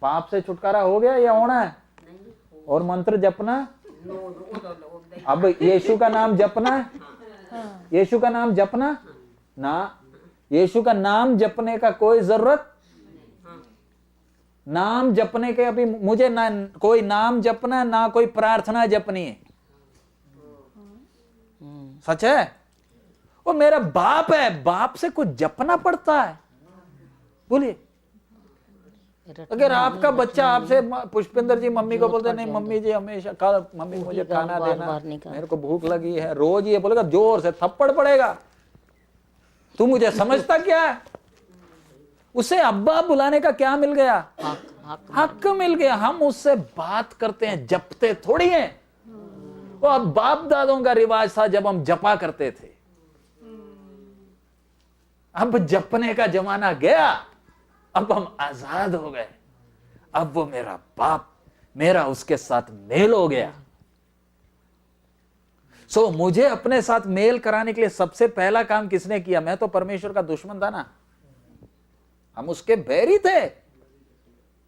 पाप से छुटकारा हो गया या होना है, और मंत्र जपना, अब यीशु का नाम जपना है, यीशु का नाम जपना ना, यीशु का नाम जपने का कोई जरूरत, नाम जपने के अभी मुझे ना कोई नाम जपना ना कोई प्रार्थना जपनी है, सच है। वो मेरा बाप है, बाप से कुछ जपना पड़ता है। बोलिए, अगर आपका बच्चा आपसे, पुष्पेंद्र जी मम्मी को बोलते नहीं मम्मी जी हमेशा मम्मी मुझे खाना देना, मेरे को भूख लगी है, रोज ये बोलेगा, जोर से थप्पड़ पड़ेगा, तू मुझे समझता क्या है? उसे अब्बा बुलाने का क्या मिल गया? हक मिल गया। हम उससे बात करते हैं, जपते थोड़ी हैं। वो अब बाप दादों का रिवाज था जब हम जपा करते थे। अब जपने का जमाना गया, अब हम आजाद हो गए। अब वो मेरा बाप, मेरा उसके साथ मेल हो गया। सो मुझे अपने साथ मेल कराने के लिए सबसे पहला काम किसने किया? मैं तो परमेश्वर का दुश्मन था ना, हम उसके बैरी थे।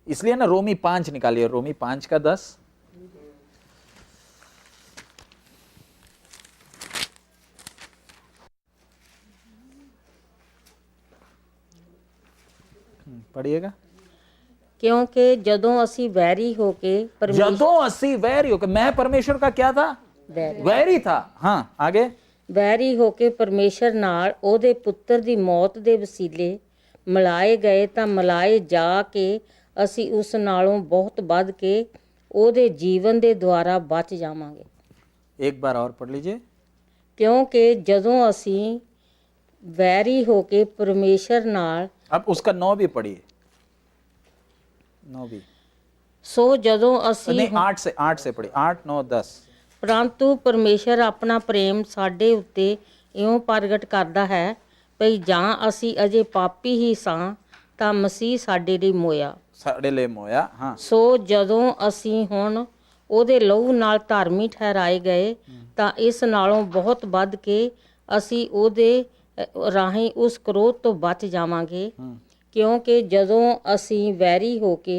इसलिए ना रोमी 5 निकालिए, रोमी 5 का 10। पढ़िएगा। ਕਿਉਂਕਿ ਜਦੋਂ ਅਸੀਂ ਵੈਰੀ ਹੋ ਕੇ ਜਦੋਂ ਅਸੀਂ ਵੈਰੀ ਹੋ ਕੇ, मैं परमेश्वर का क्या था? वैरी था। हाँ आगे। ਵੈਰੀ ਹੋ ਕੇ ਪਰਮੇਸ਼ਰ ਨਾਲ ਉਹਦੇ ਪੁੱਤਰ ਦੀ ਮੌਤ ਦੇ ਵਸੀਲੇ ਮਿਲਾਏ ਗਏ ਤਾਂ ਮਿਲਾਏ ਜਾ ਕੇ ਅਸੀਂ ਉਸ ਨਾਲੋਂ ਬਹੁਤ ਵੱਧ ਕੇ ਉਹਦੇ ਜੀਵਨ ਦੇ ਦੁਆਰਾ ਬਚ ਜਾਵਾਂਗੇ। एक बार और पढ़ लीजिए। ਕਿਉਂਕਿ ਜਦੋਂ ਅਸੀਂ ਵੈਰੀ ਹੋ ਕੇ ਪਰਮੇਸ਼ਰ ਨਾਲ, अब उसका 9 भी पढ़िए, 9 भी। ਸੋ ਜਦੋਂ ਅਸੀਂ नहीं 8 से पढ़िए, 8 9 10। ਪਰੰਤੂ ਪਰਮੇਸ਼ਰ ਆਪਣਾ ਪ੍ਰੇਮ ਸਾਡੇ ਉੱਤੇ ਇਉਂ ਪ੍ਰਗਟ ਕਰਦਾ ਹੈ ਭਈ ਜਾਂ ਅਸੀਂ ਅਜੇ ਪਾਪੀ ਹੀ ਸਾਂ ਤਾਂ ਮਸੀਹ ਸਾਡੇ ਲਈ ਮੋਇਆ। साढ़े ले मोया। हाँ ਸੋ ਜਦੋਂ ਅਸੀਂ ਹੁਣ ਉਹਦੇ ਲਹੂ ਨਾਲ ਧਾਰਮੀ ਠਹਿਰਾਏ ਗਏ ਤਾਂ ਇਸ ਨਾਲੋਂ ਬਹੁਤ ਵੱਧ ਕੇ ਅਸੀਂ ਉਹਦੇ ਰਾਹੀਂ ਉਸ ਕਰੋਧ ਤੋਂ ਬਚ ਜਾਵਾਂਗੇ। ਕਿਉਂਕਿ ਜਦੋਂ ਅਸੀਂ ਵੈਰੀ ਹੋ ਕੇ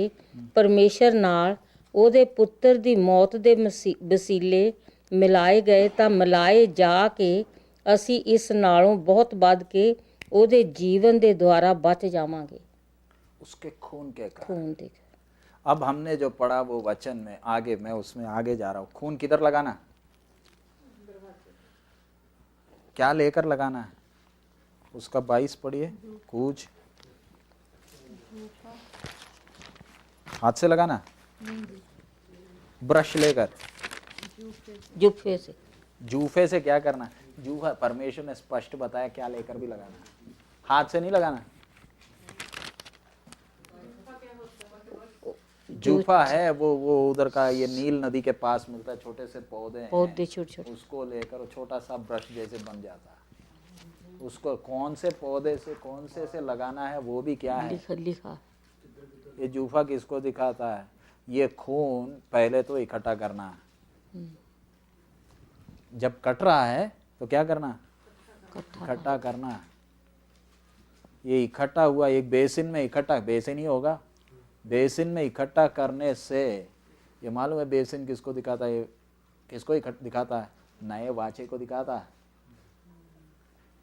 ਪਰਮੇਸ਼ਰ ਨਾਲ ਉਹਦੇ ਪੁੱਤਰ ਦੀ ਮੌਤ ਦੇ ਵਸੀਲੇ ਮਿਲਾਏ ਗਏ ਤਾਂ ਮਿਲਾਏ ਜਾ ਕੇ ਅਸੀਂ ਇਸ ਨਾਲੋਂ ਬਹੁਤ ਵੱਧ ਕੇ ਉਹਦੇ ਜੀਵਨ ਦੇ ਦੁਆਰਾ ਬਚ ਜਾਵਾਂਗੇ। उसके खून के कारण। खून ਦੇ अब हमने जो पढ़ा वो वचन में आगे, मैं उसमें आगे जा रहा हूं। खून किधर लगाना? क्या लेकर लगाना है? उसका 22 पढ़िए। कूच हाथ से लगाना, ब्रश लेकर, ਜੁਫੇ ਸੇ जूफे से क्या करना? जूफा परमेश्वर ने स्पष्ट बताया क्या लेकर भी लगाना, हाथ से नहीं लगाना। जूफा है वो उधर का, ये नील नदी के पास मिलता है, छोटे से पौधे हैं, पौधे छोटे छोटे, उसको लेकर छोटा सा ब्रश जैसे बन जाता है। उसको कौन से पौधे से कौन से लगाना है वो भी क्या है लिखा। ये जूफा किसको दिखाता है? ये खून पहले तो इकट्ठा करना है, जब कट रहा है तो क्या करना? इकट्ठा करना है। ये इकट्ठा हुआ एक बेसिन में, इकट्ठा बेसिन ही होगा, बेसिन में इकट्ठा करने से ये मालूम है बेसिन किसको दिखाता है? किसको दिखाता है? नए वाचे को दिखाता है।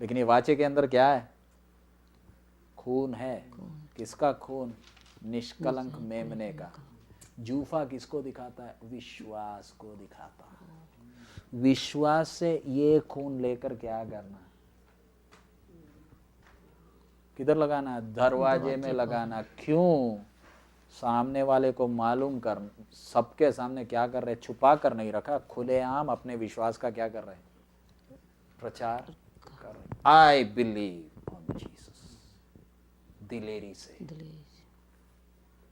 लेकिन ये वाचे के अंदर क्या है? खून है। किसका खून? निष्कलंक मेमने का। जूफा किसको दिखाता है? विश्वास को दिखाता है। विश्वास से ये खून लेकर क्या करना? किधर लगाना? दरवाजे में लगाना। क्यों? सामने वाले को मालूम कर, सबके सामने क्या कर रहे? छुपा कर नहीं रखा, खुलेआम अपने विश्वास का क्या कर रहे? प्रचार कर रहे। आई बिलीव ऑन जीसस, दिलेरी से।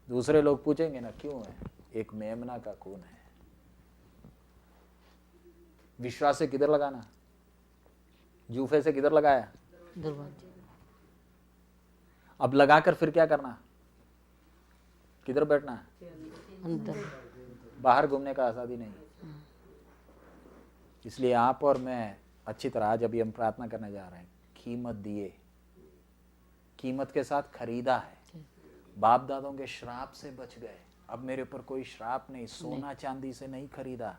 दूसरे लोग पूछेंगे ना क्यों है? एक मेमना का खून है। विश्वास से किधर लगाना? जूफे से किधर लगाया? दरवाजे। अब लगाकर फिर क्या करना? किधर बैठना है? अंदर। बाहर घूमने का आजादी नहीं। इसलिए आप और मैं अच्छी तरह, आज अभी हम प्रार्थना करने जा रहे हैं, कीमत दिए, कीमत के साथ खरीदा है। बाप दादों के श्राप से बच गए। अब मेरे ऊपर कोई श्राप नहीं, सोना चांदी से नहीं खरीदा,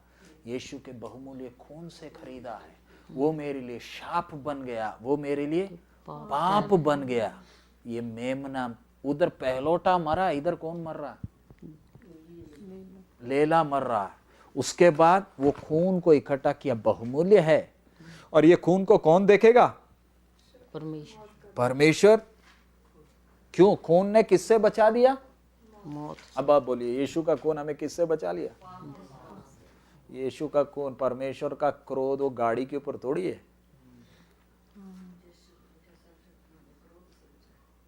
यीशु के बहुमूल्य खून से खरीदा है। वो मेरे लिए शाप बन गया, वो मेरे लिए पाप बन गया। ये मेमना उधर पहलोटा मरा, इधर कौन मर रहा? लेला मर रहा। उसके बाद वो खून को इकट्ठा किया, बहुमूल्य है। और ये खून को कौन देखेगा? परमेश्वर परमेश्वर। क्यों? खून ने किससे बचा दिया? मौत अब आप बोलिए, यीशु का खून हमें किससे बचा लिया? यीशु का खून। परमेश्वर का क्रोध वो गाड़ी के ऊपर थोड़ी है।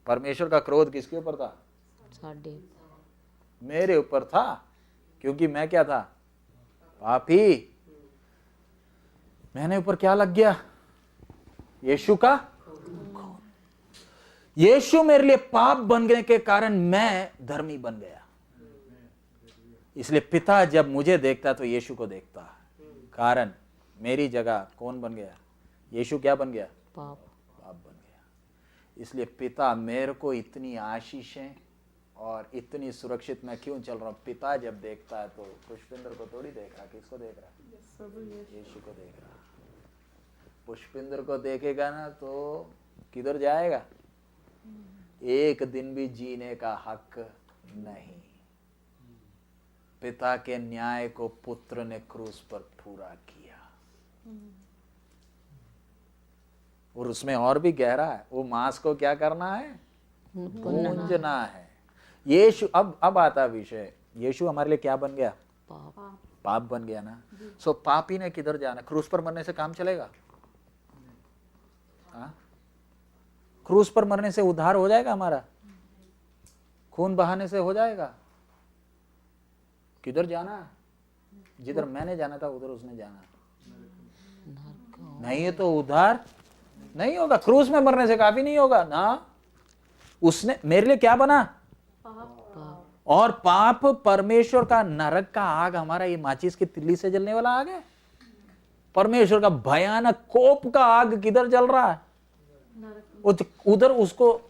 परमेश्वर का क्रोध किसके ऊपर था? साडे मेरे ऊपर था, क्योंकि मैं क्या था? पापी। मैंने ऊपर क्या लग गया? यीशु का खून। यीशु मेरे लिए पाप बनने के कारण मैं धर्मी बन गया। इसलिए पिता जब मुझे देखता तो यीशु को देखता, कारण मेरी जगह कौन बन गया? यीशु क्या बन गया? पाप पाप बन गया। इसलिए पिता मेरे को इतनी आशीषें और इतनी सुरक्षित मैं क्यों चल रहा हूं? पिता जब देखता है तो पुष्पिंदर को थोड़ी देख रहा, किसको देख रहा? यीशु को देख रहा। पुष्पिंदर को देखेगा ना तो किधर जाएगा? एक दिन भी जीने का हक नहीं। पिता के न्याय को पुत्र ने क्रूस पर पूरा किया। और उसमें और भी गहरा है, वो मांस को क्या करना है? भूंजना है। यीशु अब आता विषय, यीशु हमारे लिए क्या बन गया? पाप पाप बन गया ना। सो पापी ने किधर जाना? क्रूस पर मरने से काम चलेगा? हाँ? क्रूस पर मरने से उद्धार हो जाएगा हमारा? खून बहाने से हो जाएगा? किधर जाना? जिधर मैंने जाना था उधर उसने जाना नहीं है, तो उद्धार नहीं होगा। क्रूस में मरने से काफी नहीं होगा ना। उसने मेरे लिए क्या बना? और पाप परमेश्वर का नरक का आग, हमारा ये माचिस की तिल्ली से जलने वाला आग है। परमेश्वर का भयानक कोप का आग किधर जल रहा है? उधर उसको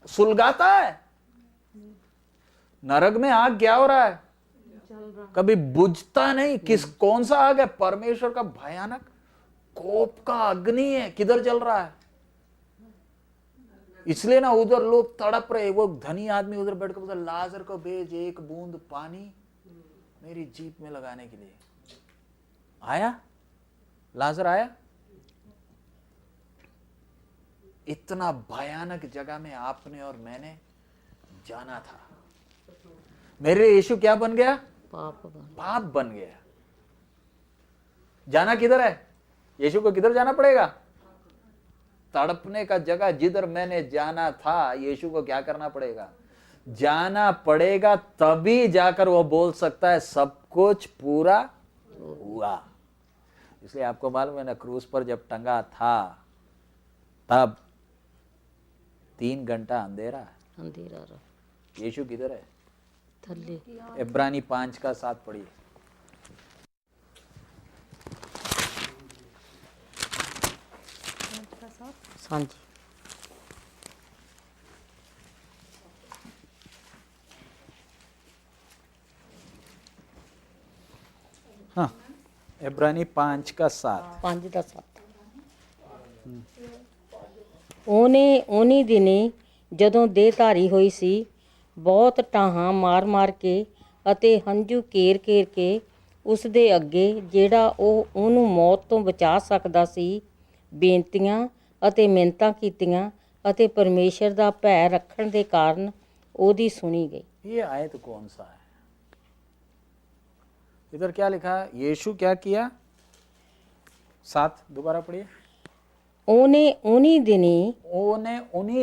सुलगाता है। नरक में आग क्या हो रहा है? कभी बुझता नहीं। कौन सा आग है? परमेश्वर का भयानक कोप का अग्नि है। किधर जल रहा है? इसलिए ना उधर लोग तड़प रहे। वो धनी आदमी उधर बैठ कर बोलता, लाजर को भेज एक बूंद पानी मेरी जीभ में लगाने के लिए। आया? लाजर आया? इतना भयानक जगह में आपने और मैंने जाना था। मेरे यीशु क्या बन गया? पाप बन गया। जाना किधर है? यीशु को किधर जाना पड़ेगा? तड़पने का जगह जिधर मैंने जाना था, यीशु को क्या करना पड़ेगा? जाना पड़ेगा। तभी जाकर वो बोल सकता है सब कुछ पूरा हुआ। इसलिए आपको मालूम है ना, क्रूस पर जब टंगा था तब 3 घंटा अंधेरा रहा। यीशु किधर है? थल्ले इब्रानी 5:7 पढ़िए। सांझी हाँ, इब्रानी 5:7। 5:7 ਉਹਨੇ ਦਿਨੇ ਜਦੋਂ ਦੇਹਧਾਰੀ ਹੋਈ ਸੀ, ਬਹੁਤ ਟਾਹਾਂ ਮਾਰ ਕੇ ਅਤੇ ਹੰਝੂ ਕੇਰ ਕੇ ਉਸ ਦੇ ਅੱਗੇ, ਜਿਹੜਾ ਉਹਨੂੰ ਮੌਤ ਤੋਂ ਬਚਾ ਸਕਦਾ ਸੀ, ਬੇਨਤੀਆਂ ਅਤੇ ਮਿੰਨਤਾਂ ਕੀਤੀਆਂ ਅਤੇ ਪਰਮੇਸ਼ਰ ਦਾ ਭੈ ਰੱਖਣ ਦੇ ਕਾਰਨ ਉਹਦੀ ਸੁਣੀ ਗਈ। ये आयत कौन सा है? इधर क्या लिखा है? यीशु क्या किया? 7 दोबारा पढ़िए। ਉਹਨੇ ਉਨੀ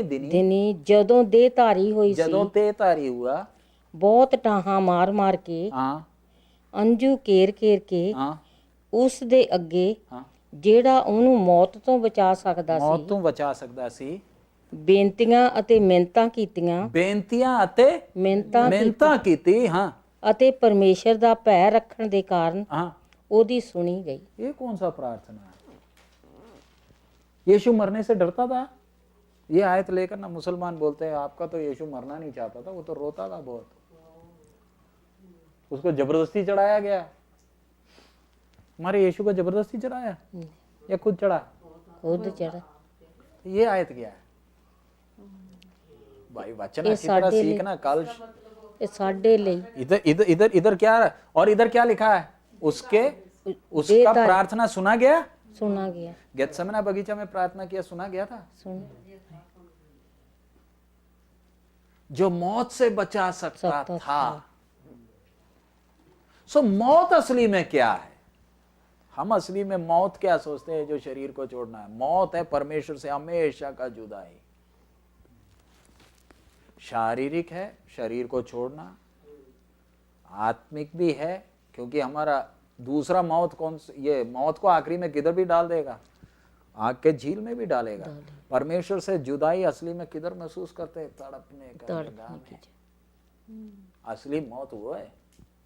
ਦਿਨੀ ਜਦੋਂ ਦੇਹਧਾਰੀ ਹੋਈ ਸੀ, ਜਦੋਂ ਦੇਹਧਾਰੀ हुआ, ਬਹੁਤ ਟਾਹਾਂ ਮਾਰ ਕੇ, हाँ ਅੰਜੂ ਕੇਰ ਕੇ हाँ ਉਸ ਦੇ ਅੱਗੇ, हाँ ਜਿਹੜਾ ਉਹਨੂੰ ਮੌਤ ਤੋਂ ਬਚਾ ਸਕਦਾ मौत ਸੀ, ਤੋਂ ਬਚਾ ਸਕਦਾ ਸੀ, ਬੇਨਤੀਆਂ ਅਤੇ ਮਿੰਨਤਾਂ ਕੀਤੀਆਂ, ਬੇਨਤੀਆਂ ਅਤੇ ਮਿੰਨਤਾਂ ਕੀਤੀ। हाँ ਅਤੇ ਪਰਮੇਸ਼ਰ ਦਾ ਭੈ ਰੱਖਣ ਦੇ ਕਾਰਨ हाँ, ਉਹਦੀ ਸੁਣੀ ਗਈ। ये कौन सा प्रार्थना है? यीशु मरने से डरता था? ये आयत लेकर ना मुसलमान बोलते हैं आपका तो यीशु मरना नहीं चाहता था, वो तो रोता था बहुत, उसको जबरदस्ती चढ़ाया गया। हमारे यीशु को जबरदस्ती चढ़ाया या खुद चढ़ा? खुद चढ़ा। ये आयत क्या है भाई? वचन अच्छी तरह सीखना कल। ਇਹ ਸਾਡੇ ਲਈ इधर क्या, और इधर क्या लिखा है? उसका प्रार्थना सुना गया। सुना गया। गेत्सेमने बगीचा में प्रार्थना किया, सुना गया था। सुन जो मौत से बचा सकता था। सो मौत असली में क्या है? हम असली में मौत क्या सोचते हैं? जो शरीर को छोड़ना है। मौत है परमेश्वर से हमेशा का जुदाई। शारीरिक है शरीर को छोड़ना, आत्मिक भी है, क्योंकि हमारा दूसरा मौत कौन सा, ये मौत को आखिरी में किधर भी डाल देगा, आग के झील में भी डालेगा। परमेश्वर से जुदाई असली में किधर महसूस करते हैं? तड़पने का जगह में। असली मौत वो है।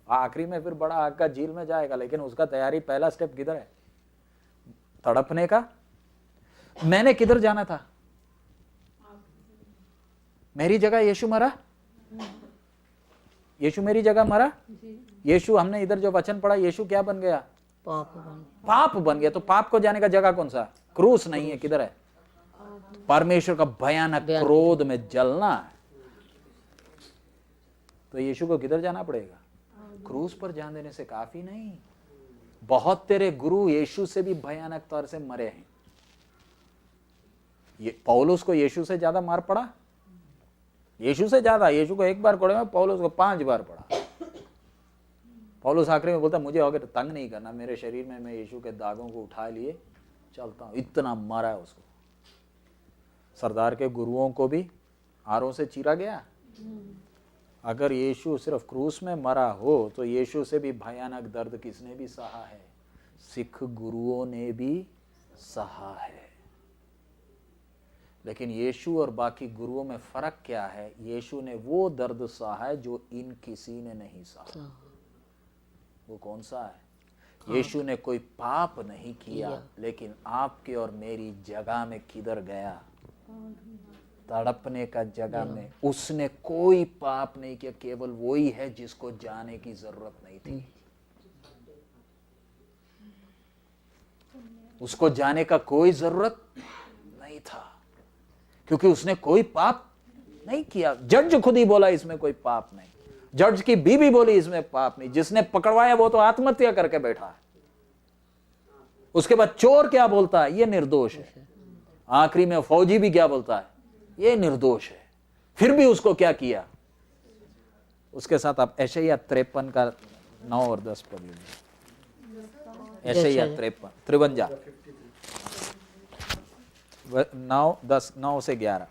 आखिरी में फिर बड़ा आग का झील में जाएगा, लेकिन उसका तैयारी पहला स्टेप किधर है? तड़पने का। मैंने किधर जाना था? मेरी जगह यीशु मरा। यीशु मेरी जगह मरा। यीशु, हमने इधर जो वचन पढ़ा, यीशु क्या बन गया? पाप बन गया। तो पाप को जाने का जगह कौन सा? क्रूस नहीं है, किधर है? परमेश्वर का भयानक क्रोध में जलना है। तो यीशु को किधर जाना पड़ेगा? क्रूस पर जान देने से काफी नहीं। बहुत तेरे गुरु यीशु से भी भयानक तौर से मरे हैं। ये पौलुस को यीशु से ज्यादा मार पड़ा? यीशु से ज्यादा। यीशु को एक बार कोड़े में, पौलुस को 5 बार पड़ा। पौलुस आखिरी में बोलता, मुझे अगर तंग नहीं करना, मेरे शरीर में मैं यीशु के दागों को उठा लिए चलता हूं। इतना मारा है उसको। सरदार के गुरुओं को भी आरों से चीरा गया। अगर यीशु सिर्फ क्रूस में मरा हो तो यीशु से भी भयानक दर्द किसने भी सहा है? सिख गुरुओं ने भी सहा है। लेकिन यीशु और बाकी गुरुओं में फर्क क्या है? यीशु ने वो दर्द सहा है जो इन किसी ने नहीं सहा। वो कौन सा है? यीशु ने कोई पाप नहीं किया, लेकिन आपके और मेरी जगह में किधर गया? तड़पने का जगह में। उसने कोई पाप नहीं किया, केवल वही है जिसको जाने की जरूरत नहीं थी। उसको जाने का कोई जरूरत नहीं था, क्योंकि उसने कोई पाप नहीं किया। जज खुद ही बोला इसमें कोई पाप नहीं। जज की बीवी बोली इसमें पाप नहीं। जिसने पकड़वाया वो तो आत्महत्या करके बैठा है। उसके बाद चोर क्या बोलता है? ये निर्दोष है। आखिरी में फौजी भी क्या बोलता है? ये निर्दोष है। फिर भी उसको क्या किया? उसके साथ आप यशायाह 53 का 9 और 10 पढ़िए। यशायाह 53 9 10 9 से 11।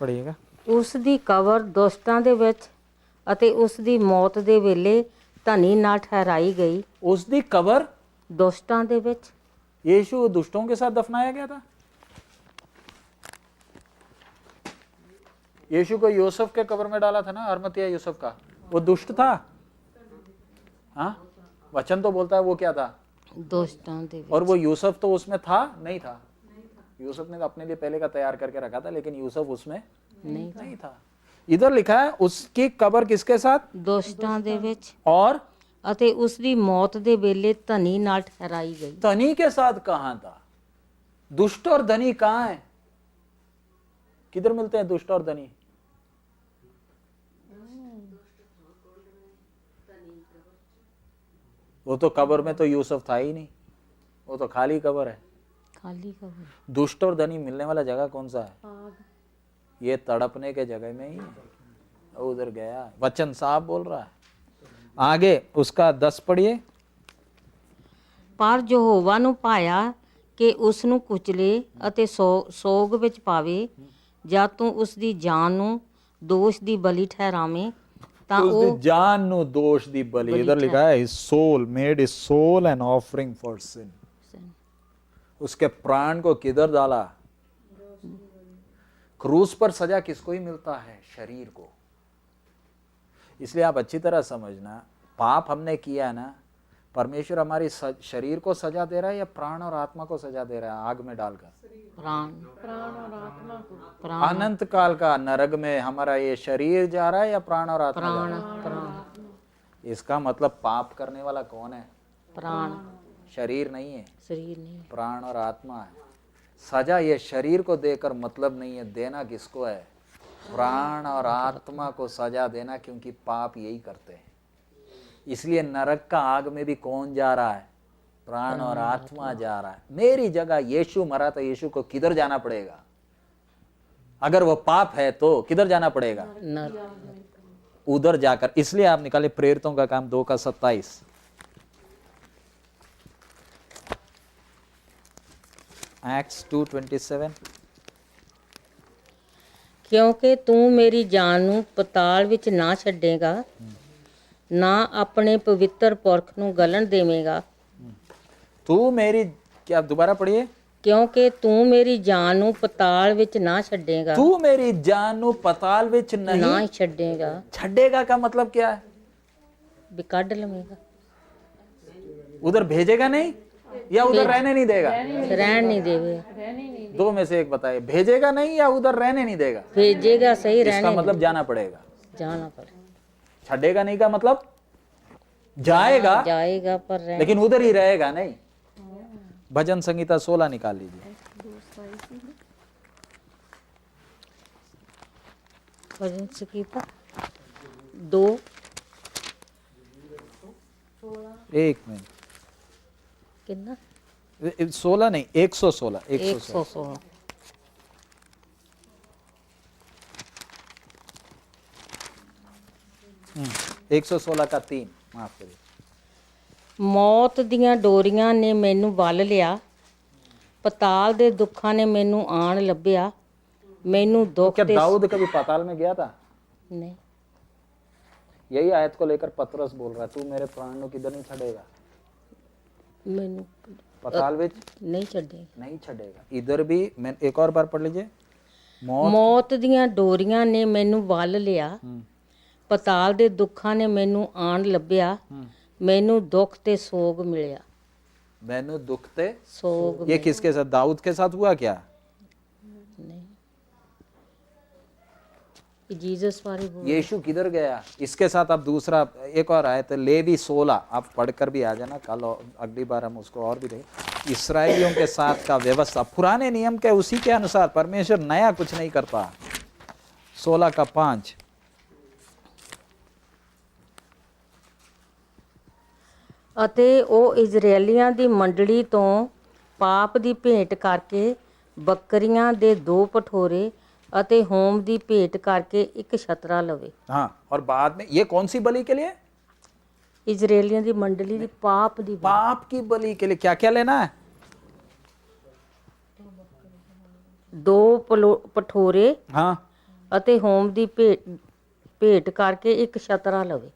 ਪੜੀਏਗਾ। ਉਸ ਦੀ ਕਬਰ ਦੁਸ਼ਟਾਂ ਦੇ ਵਿੱਚ ਅਤੇ ਉਸ ਦੀ ਮੌਤ ਦੇ ਵੇਲੇ ਧਨੀ ਨਾਲ ਠਹਿਰਾਈ ਗਈ। ਉਸ ਦੀ ਕਬਰ दुष्टां दे विच। यीशु दुष्टों के साथ दफनाया गया था। यीशु को यूसुफ के कब्र में डाला था ना, अरमतिया यूसुफ का। वो दुष्ट था। हाँ, वचन तो बोलता है वो क्या था? दुष्टां दे विच। और वो यूसुफ तो उसमें था? नहीं था। यूसुफ ने तो अपने लिए पहले का तैयार करके रखा था, लेकिन यूसुफ उसमें नहीं था। इधर लिखा है उसकी कब्र किसके साथ? दुष्टां दे विच। और ਅਤੇ ਉਸ ਦੀ मौत ਦੇ ਵੇਲੇ ਧਨੀ ਨਾਲ ਠਹਿਰਾਈ ਗਈ। धनी के साथ कहां था? दुष्ट और धनी कहां है? किधर मिलते हैं दुष्ट और धनी? वो तो कब्र में तो यूसुफ था ही नहीं, वो तो खाली कब्र है। खाली कब्र। दुष्ट और धनी मिलने वाला जगह कौन सा है? ये तड़पने के जगह में ही है। उधर गया, वचन साफ बोल रहा है। आगे उसका 10 पढ़िए। ਪਰ ਯਹੋਵਾ ਨੂੰ ਭਾਇਆ ਕਿ ਉਸ ਨੂੰ ਕੁਚਲੇ ਅਤੇ ਸੋਗ ਵਿੱਚ ਪਾਵੇ। ਜਦ ਤੂੰ ਉਸ ਦੀ ਜਾਨ ਨੂੰ ਦੋਸ਼ ਦੀ ਬਲੀ ਠਹਿਰਾਵੇਂ ਤਾਂ उसकी ਉਹ जान नु दोष दी बलि। इधर लिखा है his soul made his soul an offering for sin। उसके प्राण को किधर डाला? क्रूस पर सजा किसको ही मिलता है? शरीर को। इसलिए आप अच्छी तरह समझना, पाप हमने किया ना, परमेश्वर हमारी शरीर को सजा दे रहा है या प्राण और आत्मा को सजा दे रहा है? आग में डालकर प्राण और आत्मा को। अनंत काल का नरक में हमारा ये शरीर जा रहा है या प्राण और आत्मा जा रहा है? इसका मतलब पाप करने वाला कौन है? प्राण। शरीर नहीं है, शरीर नहीं। प्राण और आत्मा है। सजा ये शरीर को देकर मतलब नहीं है, देना किसको है? प्राण और आत्मा को सजा देना, क्योंकि पाप यही करते हैं। इसलिए नरक का आग में भी कौन जा रहा है? प्राण और आत्मा जा रहा है। मेरी जगह यीशु मरा तो यीशु को किधर जाना पड़ेगा? अगर वो पाप है तो किधर जाना पड़ेगा? उधर जाकर। इसलिए आप निकाले प्रेरितों का काम 2:27। एक्ट्स 2:27। ਕਿਉਂਕਿ ਤੂੰ ਮੇਰੀ ਜਾਨ ਨੂੰ ਪਤਾਲ ਵਿੱਚ ਨਾ ਛੱਡੇਗਾ, ਨਾ ਆਪਣੇ ਪਵਿੱਤਰ ਪੁਰਖ ਨੂੰ ਗਲਣ ਦੇਵੇਂਗਾ। तू मेरी, क्या दोबारा पढ़िए। ਕਿਉਂਕਿ ਤੂੰ ਮੇਰੀ ਜਾਨ ਨੂੰ ਪਤਾਲ ਵਿੱਚ ਨਾ ਛੱਡੇਗਾ, तू मेरी जान ਨੂੰ पताल विच ਨਾ नहीं ਹੀ ਛੱਡੇਗਾ, छड़ेगा का मतलब क्या है? ਵੀ ਕੱਢ ਲਵੇਂਗਾ, उधर भेजेगा नहीं या उधर रहने नहीं देगा? ਰਹਿਣ ਨਹੀਂ ਦੇਵੇ। दो में से एक बताइए, भेजेगा नहीं या उधर रहने नहीं देगा? ਭੇਜੇਗਾ ਸਹੀ, इसका ਰਹਿਣੇ मतलब जाना पड़ेगा। ਜਾਣਾ ਪੜੇ। छड़ेगा नहीं का मतलब जाएगा ਜਾਏਗਾ ਪਰ ਰਹਿ। लेकिन उधर ही रहेगा नहीं। भजन संहिता 16 निकाल लीजिए। ਭਜਨ ਸੰਗੀਤਾ 2 एक मिनट, ਕਿੰਨਾ? 16 नहीं, 116। 116। 116 का 3, माफ करिए। ਮੌਤ ਦੀਆਂ ਡੋਰੀਆਂ ਨੇ ਮੈਨੂੰ ਵੱਲ ਲਿਆ, ਪਤਾਲ ਦੇ ਦੁੱਖਾਂ ਨੇ ਮੈਨੂੰ ਆਣ ਲੱਭਿਆ, ਮੈਨੂੰ ਦੁੱਖ क्या ਤੇ दाऊद कभी पाताल में गया था? ਨਹੀਂ। यही आयत को लेकर पतरस बोल रहा है, तू मेरे प्राण को किधर नहीं छड़ेगा? ਮੈਨੂੰ पताल विच ਨਹੀਂ ਛੱਡੇ। नहीं छड़ेगा। इधर भी मैं एक और बार पढ़ लीजिए। मौत ਮੌਤ ਦੀਆਂ ਡੋਰੀਆਂ ਨੇ ਮੈਨੂੰ ਵੱਲ ਲਿਆ, ਪਤਾਲ ਦੇ ਦੁੱਖਾਂ ਨੇ ਮੈਨੂੰ ਆਣ ਲੱਭਿਆ, ਮੈਨੂੰ ਦੁੱਖ ਤੇ ਸੋਗ ਮਿਲਿਆ। मैनू दुखते, ਸੋਗ ये किसके साथ? दाऊद के साथ हुआ क्या? ਨਹੀਂ। जीसस बारे बोल। यीशु किधर गया? इसके साथ अब दूसरा एक और आयत है, लेवी 16, आप पढ़कर भी आ जाना कल, और अगली बार हम उसको और भी देखें। इसराइलियों के साथ का व्यवस्था पुराने नियम के उसी के अनुसार, परमेश्वर नया कुछ नहीं करता। 16 का 5। ਅਤੇ ਉਹ ਇਜ਼ਰਾਈਲੀਆਂ ਦੀ ਮੰਡਲੀ ਤੋਂ ਪਾਪ ਦੀ ਭੇਂਟ ਕਰਕੇ ਬੱਕਰੀਆਂ ਦੇ 2 ਪਠੋਰੇ ਅਤੇ ਹੋਮ ਦੀ ਭੇਟ ਕਰਕੇ ਇੱਕ ਛਤਰਾ ਲਵੇ। हाँ, और बाद में ये कौन सी बलि के लिए? ਇਜ਼ਰਾਈਲੀਆਂ ਦੀ ਮੰਡਲੀ ਦੀ ਪਾਪ ਦੀ पाप की बलि के लिए क्या क्या लेना है? 2 ਪਠੋਰੇ हाँ, ਅਤੇ ਹੋਮ ਦੀ ਭੇਟ ਕਰਕੇ ਇੱਕ ਛਤਰਾ ਲਵੇ।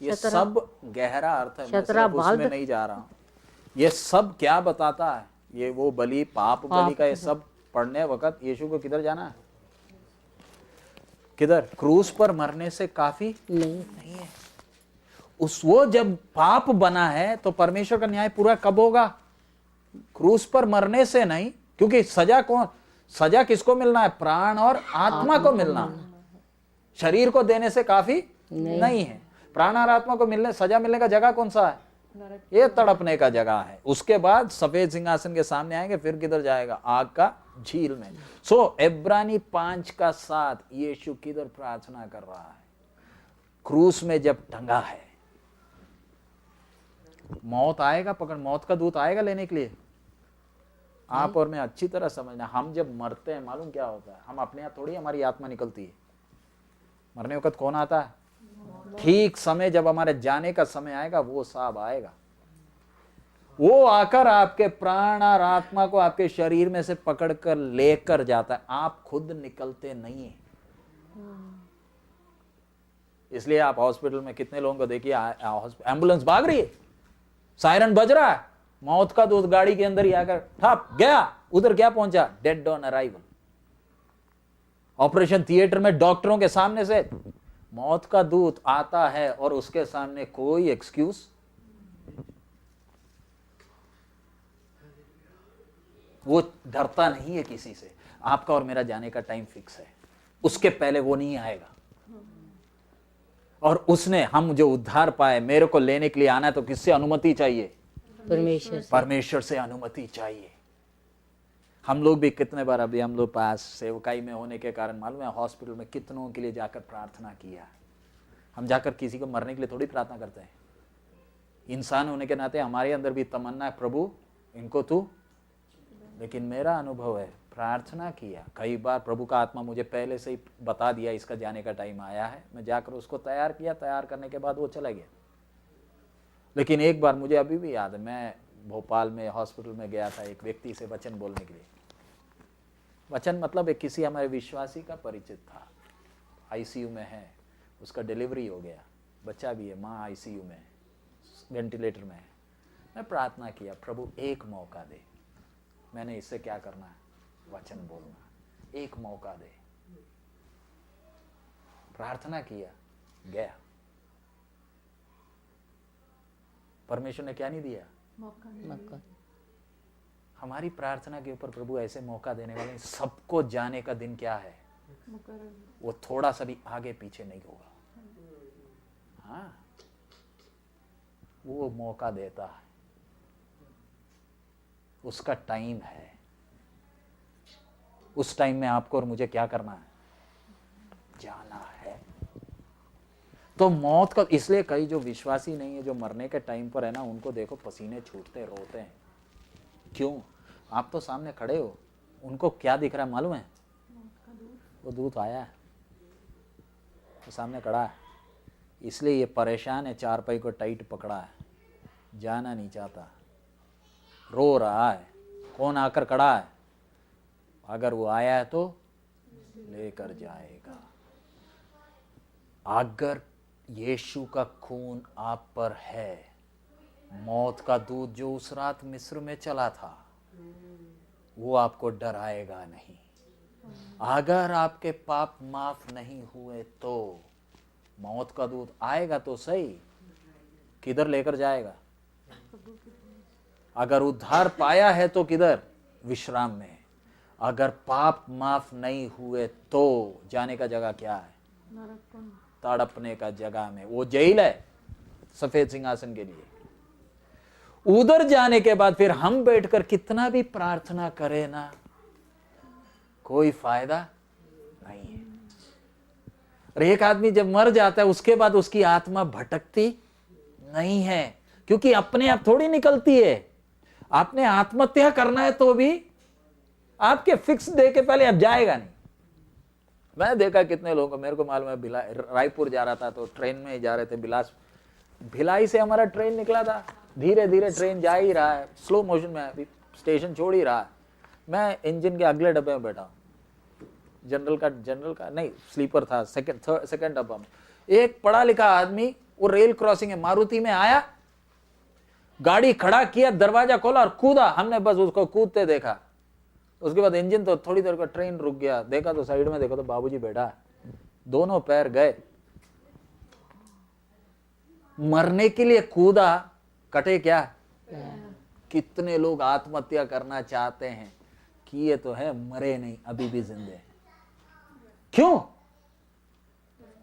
ये सब गहरा अर्थ है, मैं छतरा सिर्फ उसमें बाल- नहीं जा रहा हूँ। ये सब क्या बताता है? ये वो बलि, पाप बलि का, ये सब पढ़ने वक्त यीशु को किधर जाना है? किधर? क्रूस पर मरने से काफी नहीं। नहीं है। उस वो जब पाप बना है तो परमेश्वर का न्याय पूरा कब होगा? क्रूस पर मरने से नहीं, क्योंकि सजा कौन? सजा किसको मिलना है? प्राण और आत्मा को मिलना है। शरीर को देने से काफी नहीं है। प्राण और आत्मा को मिलने, सजा मिलने का जगह कौन सा है? ये तड़पने का जगह है। उसके बाद सफेद सिंहासन के सामने आएंगे, फिर किधर जाएगा? आग का झील में। सो इब्रानी 5 का 7, यीशु किधर प्रार्थना कर रहा है? क्रूस में जब टंगा है। मौत आएगा, पकड़, मौत का दूत आएगा लेने के लिए। आप और मैं अच्छी तरह समझना, हम जब मरते हैं मालूम क्या होता है? हम अपने आप थोड़ी हमारी आत्मा निकलती है। मरने वक्त कौन आता है? ठीक समय जब हमारे जाने का समय आएगा, वो साहब आएगा। वो आकर आपके प्राण और आत्मा को आपके शरीर में से पकड़कर लेकर जाता है। आप खुद निकलते नहीं है। इसलिए आप हॉस्पिटल में कितने लोगों को देखिए, एम्बुलेंस भाग रही है, सायरन बज रहा है, मौत का दूत गाड़ी के अंदर ही आकर ठप गया, उधर क्या पहुंचा? Dead on arrival. Operation theatre में डॉक्टरों के सामने से मौत का दूत आता है और उसके सामने कोई एक्सक्यूज। वो डरता नहीं है किसी से। आपका और मेरा जाने का टाइम फिक्स है, उसके पहले वो नहीं आएगा। और उसने, हम जो उद्धार पाए, मेरे को लेने के लिए आना है तो किससे अनुमति चाहिए? परमेश्वर से अनुमति चाहिए। हम लोग भी कितने बार, अभी हम लोग पास सेवकाई में होने के कारण मालूम है हॉस्पिटल में कितनों के लिए जाकर प्रार्थना किया। हम जाकर किसी को मरने के लिए थोड़ी प्रार्थना करते हैं। इंसान होने के नाते हमारे अंदर भी तमन्ना है, प्रभु इनको तू, लेकिन मेरा अनुभव है प्रार्थना किया कई बार, प्रभु का आत्मा मुझे पहले से ही बता दिया इसका जाने का टाइम आया है, मैं जाकर उसको तैयार किया, तैयार करने के बाद वो चला गया। लेकिन एक बार मुझे अभी भी याद है, मैं भोपाल में हॉस्पिटल में गया था एक व्यक्ति से वचन बोलने के लिए। वचन मतलब एक किसी हमारे विश्वासी का परिचित था, आईसीयू में है, उसका डिलीवरी हो गया, बच्चा भी है, माँ आईसीयू में वेंटिलेटर में है। मैं प्रार्थना किया, प्रभु एक मौका दे, मैंने इससे क्या करना है, वचन बोलना, एक मौका दे। प्रार्थना किया, गया। परमेश्वर ने क्या नहीं दिया, मौका। हमारी प्रार्थना के ऊपर प्रभु ऐसे मौका देने वाले, सबको जाने का दिन क्या है, वो थोड़ा सा भी आगे पीछे नहीं होगा। हाँ, वो मौका देता है, उसका टाइम है। उस टाइम में आपको और मुझे क्या करना है, जाना है। तो मौत का, इसलिए कई जो विश्वासी नहीं है, जो मरने के टाइम पर है ना, उनको देखो पसीने छूटते, रोते हैं। क्यों? आप तो सामने खड़े हो, उनको क्या दिख रहा है मालूम है, वो दूत आया है, तो सामने खड़ा है, इसलिए ये परेशान है, चारपाई को टाइट पकड़ा है, जाना नहीं चाहता, रो रहा है। कौन आकर खड़ा है? अगर वो आया है तो लेकर जाएगा। अगर यीशु का खून आप पर है, मौत का दूत जो उस रात मिस्र में चला था, वो आपको डराएगा नहीं। अगर आपके पाप माफ नहीं हुए तो मौत का दूत आएगा तो सही, किधर लेकर जाएगा? अगर उद्धार पाया है तो किधर? विश्राम में। अगर पाप माफ नहीं हुए तो जाने का जगह क्या है? तड़पने का जगह में। वो जेल है सफेद सिंहासन के लिए। उधर जाने के बाद फिर हम बैठकर कितना भी प्रार्थना करें ना, कोई फायदा नहीं है। और एक आदमी जब मर जाता है उसके बाद उसकी आत्मा भटकती नहीं है, क्योंकि अपने आप थोड़ी निकलती है। आपने आत्महत्या करना है तो भी आपके फिक्स डे के पहले अब जाएगा नहीं। मैं देखा कितने लोगों को, मेरे को मालूम है, रायपुर जा रहा था तो ट्रेन में ही जा रहे थे, भिलाई से हमारा ट्रेन निकला था, धीरे धीरे ट्रेन जा ही रहा है, स्लो मोशन में, अभी स्टेशन छोड़ ही रहा है। मैं इंजन के अगले डब्बे में बैठा, जनरल का नहीं, स्लीपर था, सेकंड डब्बा में। एक पढ़ा लिखा आदमी, वो रेल क्रॉसिंग है, मारुति में आया, गाड़ी खड़ा किया, दरवाजा खोला और कूदा। हमने बस उसको कूदते देखा। उसके बाद इंजन तो थोड़ी देर का ट्रेन रुक गया, देखा तो साइड में देखा तो बाबूजी बैठा है, दोनों पैर गए। मरने के लिए कूदा, कटे क्या? कितने लोग आत्महत्या करना चाहते हैं, किए तो है, मरे नहीं, अभी भी जिंदे हैं। क्यों?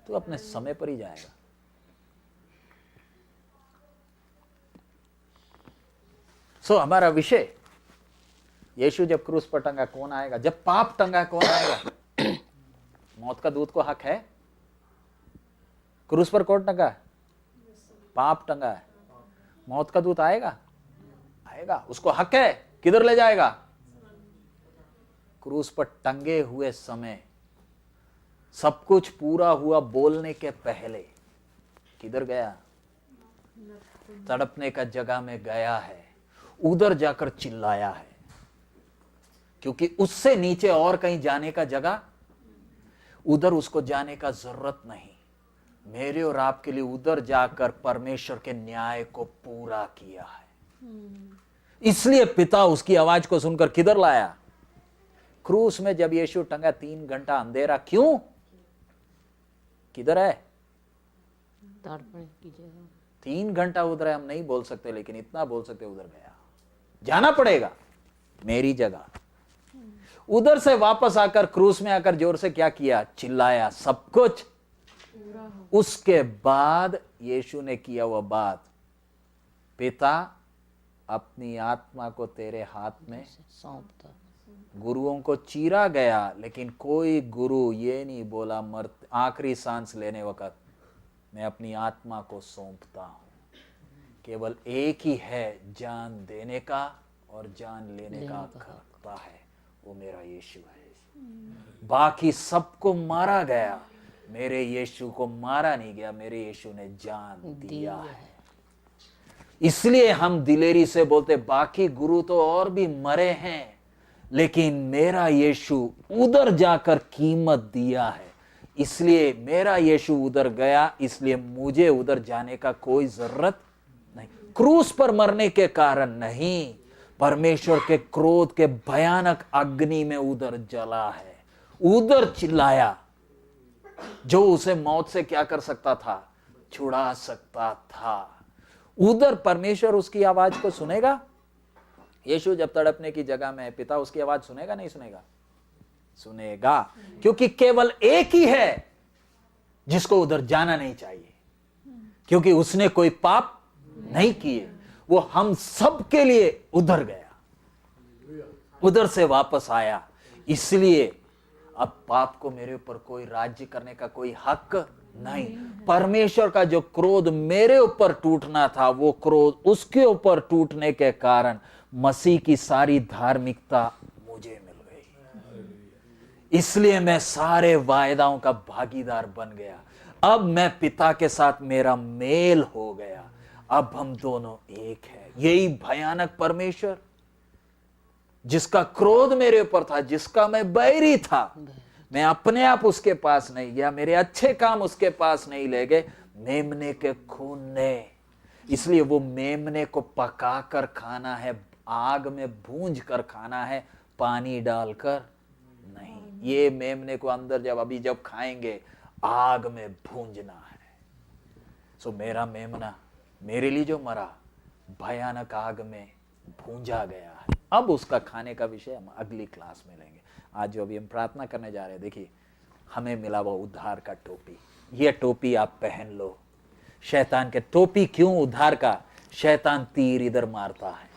तो अपने समय पर ही जाएगा। सो हमारा विषय, यीशु जब क्रूस पर टंगा, कौन आएगा? जब पाप टंगा, कौन आएगा? मौत का दूत को हक है? क्रूस पर कौन टंगा? पाप टंगा है। मौत का दूत आएगा? आएगा, उसको हक है। किधर ले जाएगा? क्रूस पर टंगे हुए समय, सब कुछ पूरा हुआ बोलने के पहले किधर गया? तड़पने का जगह में गया है, उधर जाकर चिल्लाया है, क्योंकि उससे नीचे और कहीं जाने का जगह, उधर उसको जाने का जरूरत नहीं। मेरे और आपके लिए उधर जाकर परमेश्वर के न्याय को पूरा किया है। इसलिए पिता उसकी आवाज को सुनकर किधर लाया? क्रूस में जब यीशु टंगा, 3 घंटा अंधेरा। क्यों? किधर है? 3 घंटा उधर है, हम नहीं बोल सकते, लेकिन इतना बोल सकते, उधर गया। जाना पड़ेगा मेरी जगह। उधर से वापस आकर क्रूस में आकर जोर से क्या किया? चिल्लाया, सब कुछ। उसके बाद यीशु ने किया वह बात, पिता अपनी आत्मा को तेरे हाथ में सौंपता। गुरुओं को चीरा गया, लेकिन कोई गुरु ये नहीं बोला आखिरी सांस लेने वक्त मैं अपनी आत्मा को सौंपता हूं। केवल एक ही है जान देने का और जान लेने का करता है, वो मेरा यीशु है। बाकी सबको मारा गया, मेरे यीशु को मारा नहीं गया, मेरे यीशु ने जान दिया है। इसलिए हम दिलेरी से बोलते बाकी गुरु तो और भी मरे हैं, लेकिन मेरा यीशु उधर जाकर कीमत दिया है। इसलिए मेरा यीशु उधर गया, इसलिए मुझे उधर जाने का कोई जरूरत नहीं। क्रूस पर मरने के कारण नहीं, परमेश्वर के क्रोध के भयानक अग्नि में उधर जला है, उधर चिल्लाया। जो उसे मौत से क्या कर सकता था? छुड़ा सकता था। उधर परमेश्वर उसकी आवाज को सुनेगा। यीशु जब तड़पने की जगह में है, पिता उसकी आवाज सुनेगा नहीं सुनेगा? सुनेगा, क्योंकि केवल एक ही है जिसको उधर जाना नहीं चाहिए, क्योंकि उसने कोई पाप नहीं किए। वो हम सब के लिए उधर गया, उधर से वापस आया। इसलिए अब पाप को मेरे ऊपर कोई राज्य करने का कोई हक नहीं। परमेश्वर का जो क्रोध मेरे ऊपर टूटना था, वो क्रोध उसके ऊपर टूटने के कारण मसीह की सारी धार्मिकता मुझे मिल गई। इसलिए मैं सारे वायदाओं का भागीदार बन गया। अब मैं पिता के साथ मेरा मेल हो गया। अब हम दोनों एक है। यही भयानक परमेश्वर जिसका क्रोध मेरे ऊपर था, जिसका मैं बैरी था, मैं अपने आप उसके पास नहीं गया, मेरे अच्छे काम उसके पास नहीं ले गए, मेमने के खून ने। इसलिए वो मेमने को पका कर खाना है, आग में भूंज कर खाना है, पानी डालकर नहीं। ये मेमने को अंदर जब खाएंगे आग में भूंजना है। सो मेरा मेमना मेरे लिए जो मरा, भयानक आग में भूंजा गया है। अब उसका खाने का विषय हम अगली क्लास में लेंगे। आज जो अभी हम प्रार्थना करने जा रहे हैं, देखिए हमें मिला वो उद्धार का टोपी। ये टोपी आप पहन लो। शैतान के टोपी क्यों उद्धार का? शैतान तीर इधर मारता है।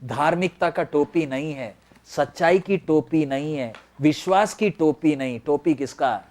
धार्मिकता का टोपी नहीं है, सच्चाई की टोपी नहीं है, विश्वास की टोपी नहीं। टोपी किसका?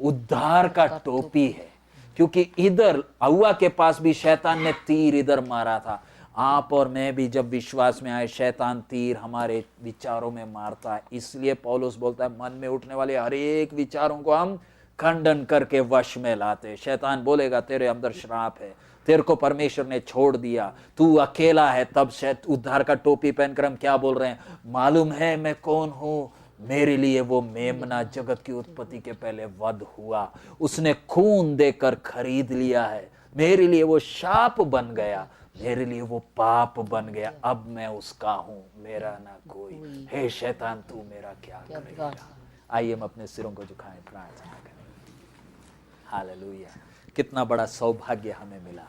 उद्धार का टोपी है। क्योंकि इधर हव्वा के पास भी शैतान ने तीर इधर मारा था। आप और मैं भी जब विश्वास में आए, शैतान तीर हमारे विचारों में मारता है। इसलिए पौलुस बोलता है मन में उठने वाले हर एक विचारों को हम खंडन करके वश में लाते। शैतान बोलेगा तेरे अंदर श्राप है, तेरे को परमेश्वर ने छोड़ दिया, तू अकेला है। तब उद्धार का टोपी पहनकर हम क्या बोल रहे हैं? मालूम है मैं कौन हूं? मेरे लिए वो मेमना जगत की उत्पत्ति के पहले वध हुआ, उसने खून देकर खरीद लिया है। मेरे लिए वो शाप बन गया, मेरे लिए वो पाप बन गया। अब मैं उसका हूं, मेरा ना कोई। हे शैतान तू मेरा क्या करेगा? आइए हम अपने सिरों को झुकाएं, प्रार्थना करें। हालेलुया। कितना बड़ा सौभाग्य हमें मिला।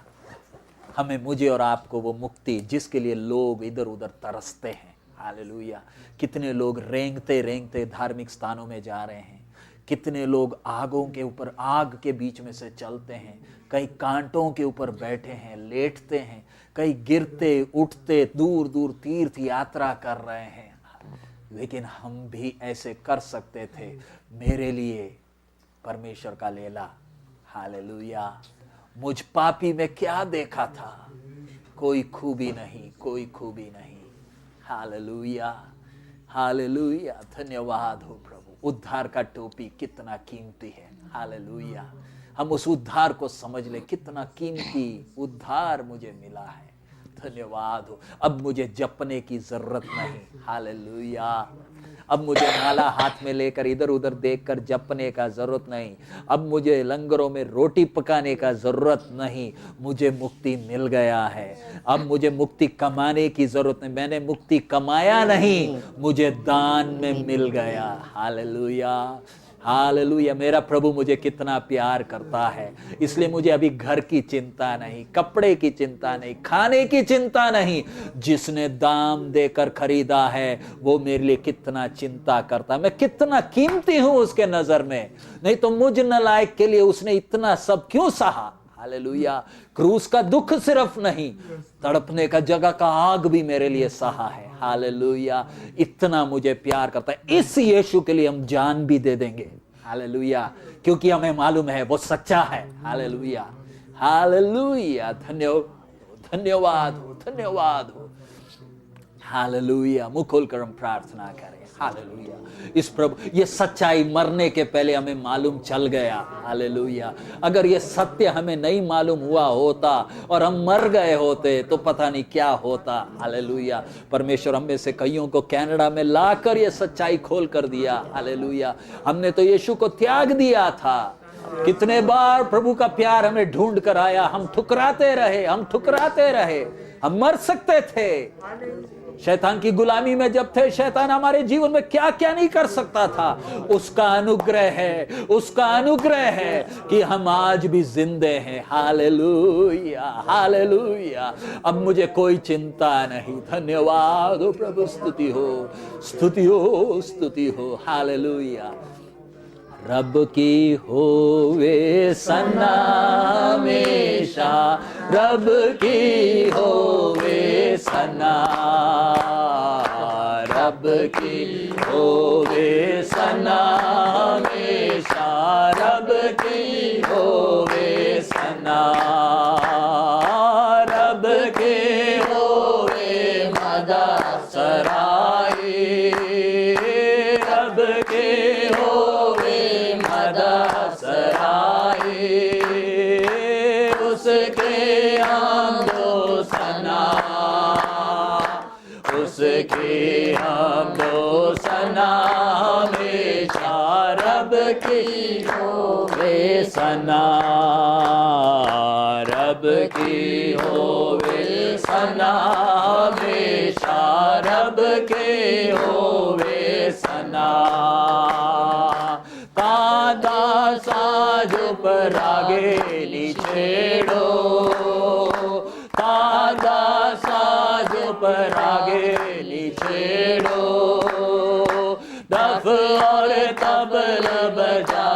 हमें, मुझे और आपको वो मुक्ति जिसके लिए लोग इधर उधर तरसते हैं। हालेलुया। कितने लोग रेंगते रेंगते धार्मिक स्थानों में जा रहे हैं। कितने लोग आगों के ऊपर, आग के बीच में से चलते हैं। कई कांटों के ऊपर बैठे हैं, लेटते हैं। कई गिरते उठते दूर दूर तीर्थ यात्रा कर रहे हैं। लेकिन हम भी ऐसे कर सकते थे। मेरे लिए परमेश्वर का लेला। हालेलुया। मुझ पापी में क्या देखा था? कोई खूबी नहीं, कोई खूबी नहीं। Hallelujah, hallelujah. धन्यवाद हो प्रभु। उद्धार का टोपी कितना कीमती है। हालेलुया। हम उस उद्धार को समझ ले, कितना कीमती उद्धार मुझे मिला है। धन्यवाद हो। अब मुझे जपने की जरूरत नहीं। हालेलुया। अब मुझे नाला हाथ में लेकर इधर उधर देखकर जपने का जरूरत नहीं। अब मुझे लंगरों में रोटी पकाने का जरूरत नहीं। मुझे मुक्ति मिल गया है। अब मुझे मुक्ति कमाने की जरूरत नहीं। मैंने मुक्ति कमाया नहीं, मुझे दान में मिल गया। Hallelujah, hallelujah. मेरा प्रभु मुझे कितना प्यार करता है। इसलिए मुझे अभी घर की चिंता नहीं, कपड़े की चिंता नहीं, खाने की चिंता नहीं। जिसने दाम देकर खरीदा है वो मेरे लिए कितना चिंता करता है। मैं कितना कीमती हूं उसके नजर में। नहीं तो मुझ नालायक के लिए उसने इतना सब क्यों सहा? हालेलुया। क्रूस का दुख सिर्फ नहीं, तड़पने का जगह का आग भी मेरे लिए सहा है। हालेलुया। इतना मुझे प्यार करता है, इस यीशु के लिए हम जान भी दे देंगे। हालेलुया, क्योंकि हमें मालूम है वो सच्चा है। Hallelujah, hallelujah. धन्यवाद हो, धन्यवाद हो। हालेलुया। मुंह खोलकर हम प्रार्थना करें। हालेलुया। इस प्रभु, ये सच्चाई मरने के पहले हमें मालूम चल गया। हालेलुया। अगर ये सत्य हमें नहीं मालूम हुआ होता और हम मर गए होते तो पता नहीं क्या होता। हालेलुया। परमेश्वर हम में से कईयों को कनाडा में लाकर ये सच्चाई खोल कर दिया। हालेलुया। हमने तो यीशु को त्याग दिया था। कितने बार प्रभु का प्यार हमें ढूंढ कर आया, हम ठुकराते रहे, हम मर सकते थे। शैतान की गुलामी में जब थे, शैतान हमारे जीवन में क्या क्या नहीं कर सकता था। उसका अनुग्रह है कि हम आज भी जिंदे हैं। Hallelujah, hallelujah. अब मुझे कोई चिंता नहीं। धन्यवाद हो प्रभु, स्तुति हो, स्तुति हो, स्तुति हो। हालेलुया। रब की होवे सना हमेशा, रब की होवे सना, रब की होवे सना हमेशा, रब की होवे सना, रब के होवे मदा सराय, रब के उसके हम दो सना, उसके हम दो सना हमेशा, रब की होवे सना, रब की होवे सना हमेशा, रब के होवे सना। तादा साज पर आगे छेड़ो, तादा साज पर आगे छेड़ो, दफ और तबल बजा,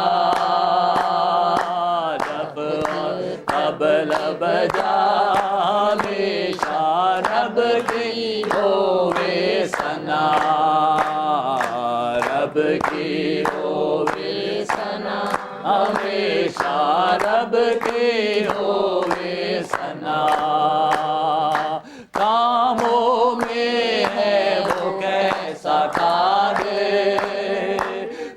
दफ और तबल बजा, हमेशा रब की होवे सना, रब की होवे सना, हमेशा रब के होवे सना। कामों में है वो कैसा कादिर,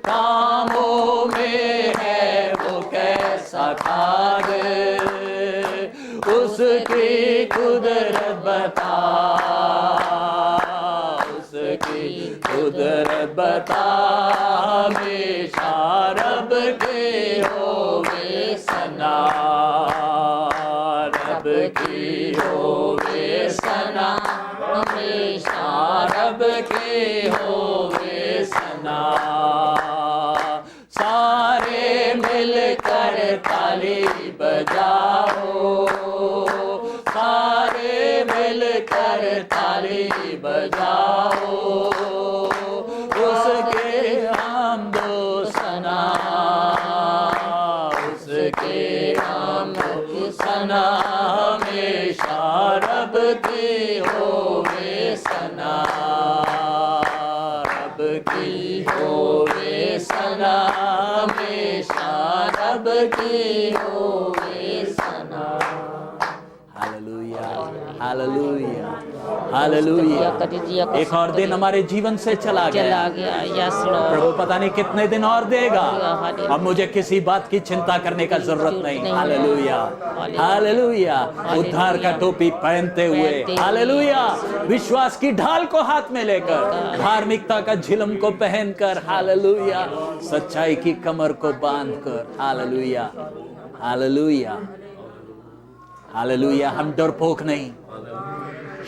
कामों में है वो कैसा कादिर, उसकी कुदरत बता, उसकी कुदरत बता, हमेशा रब के होवे सना, रब की होवे सना, हमेशा रब के होवे सना। सारे मिलकर ताली बजाओ, सारे मिलकर ताली बजाओ, उसके हम दो सना, उसके हम दो सना, हमेशा रब की होवे सना, रब की होवे सना, हमेशा रब की होवे सना। Hallelujah, hallelujah, hallelujah. एक और दिन हमारे जीवन से चला गया। Yes Lord. प्रभु पता नहीं कितने दिन और देगा। अब मुझे किसी बात की चिंता करने का जरूरत नहीं। Hallelujah, hallelujah. उद्धार का टोपी पहनते हुए, हालेलुया, विश्वास की ढाल को हाथ में लेकर, धार्मिकता का झिलम को पहनकर, हालेलुया, सच्चाई की कमर को बांधकर, हालेलुया, हालेलुया, हालेलुया। हम डरपोक नहीं,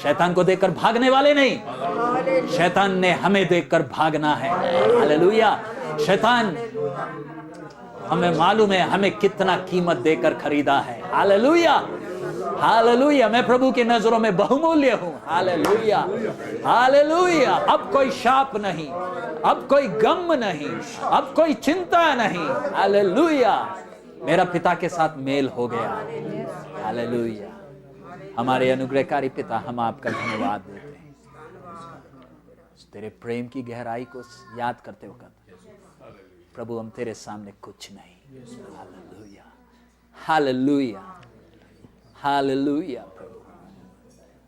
शैतान को देखकर भागने वाले नहीं, शैतान ने हमें देखकर भागना है। हालेलुया। शैतान, हमें मालूम है हमें कितना कीमत देकर खरीदा है। Hallelujah, hallelujah. मैं प्रभु की नजरों में बहुमूल्य हूं। Hallelujah, hallelujah. अब कोई शाप नहीं, अब कोई गम नहीं, अब कोई चिंता नहीं। हालेलुया, मेरा पिता के साथ मेल हो गया। हालेलुया। हमारे अनुग्रहकारी पिता, हम आपका धन्यवाद देते हैं तेरे प्रेम की गहराई को याद करते वक्त। प्रभु हम तेरे सामने कुछ नहीं। Hallelujah, hallelujah, hallelujah. प्रभु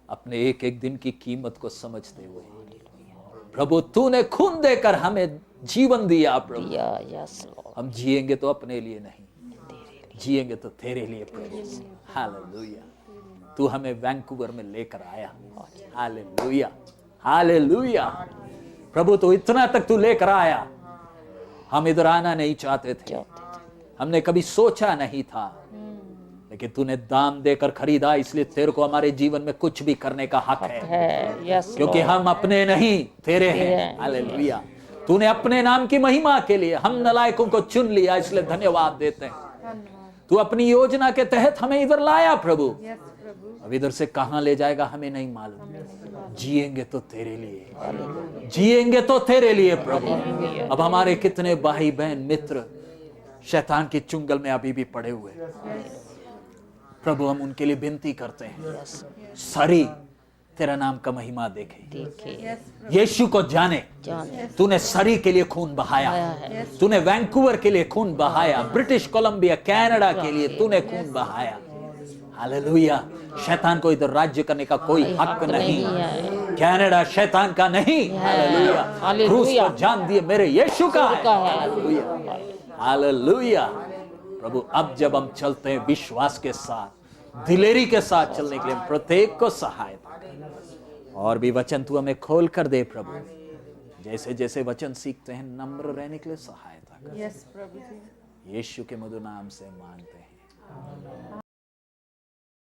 अपने एक एक दिन की कीमत को समझते हुए प्रभु तूने खून देकर हमें जीवन दिया। प्रभु हम जिएंगे तो अपने लिए नहीं, जिएंगे तो तेरे लिए प्रभु। हालेलुया। तू हमें वैंकूवर में लेकर आया। Hallelujah, hallelujah. प्रभु तो इतना तक तू लेकर आया। हम इधर आना नहीं चाहते थे, हमने कभी सोचा नहीं था, लेकिन तूने दाम देकर खरीदा, इसलिए तेरे को हमारे जीवन में कुछ भी करने का हक है। क्योंकि हम अपने नहीं, तेरे हैं। हालेलुया। तूने अपने नाम की महिमा के लिए हम नालायकों को चुन लिया, इसलिए धन्यवाद देते हैं। तू अपनी योजना के तहत हमें इधर लाया प्रभु। अब इधर से कहां ले जाएगा हमें नहीं मालूम। जिएंगे तो तेरे लिए, जिएंगे तो तेरे लिए प्रभु। अब हमारे कितने भाई बहन मित्र शैतान की चुंगल में अभी भी पड़े हुए प्रभु, हम उनके लिए विनती करते हैं, सारी तेरा नाम का महिमा देखे, यीशु को जाने। तूने सरी के लिए खून बहाया, तूने वैंकूवर के लिए खून बहाया, ब्रिटिश कोलंबिया कनाडा के लिए तूने खून बहाया। हालेलुया। शैतान को इधर राज्य करने का कोई हक नहीं। कनाडा शैतान का नहीं। हालेलुया। क्रूस पर जान दिए मेरे यीशु का है। Hallelujah, hallelujah. प्रभु अब जब हम चलते हैं विश्वास के साथ, दिलेरी के साथ चलने के लिए प्रत्येक को सहायता कर। और भी वचन तू हमें खोल कर दे प्रभु। जैसे जैसे वचन सीखते हैं नम्र रहने के लिए सहायता कर। यीशु के मधुर नाम से मांगते हैं।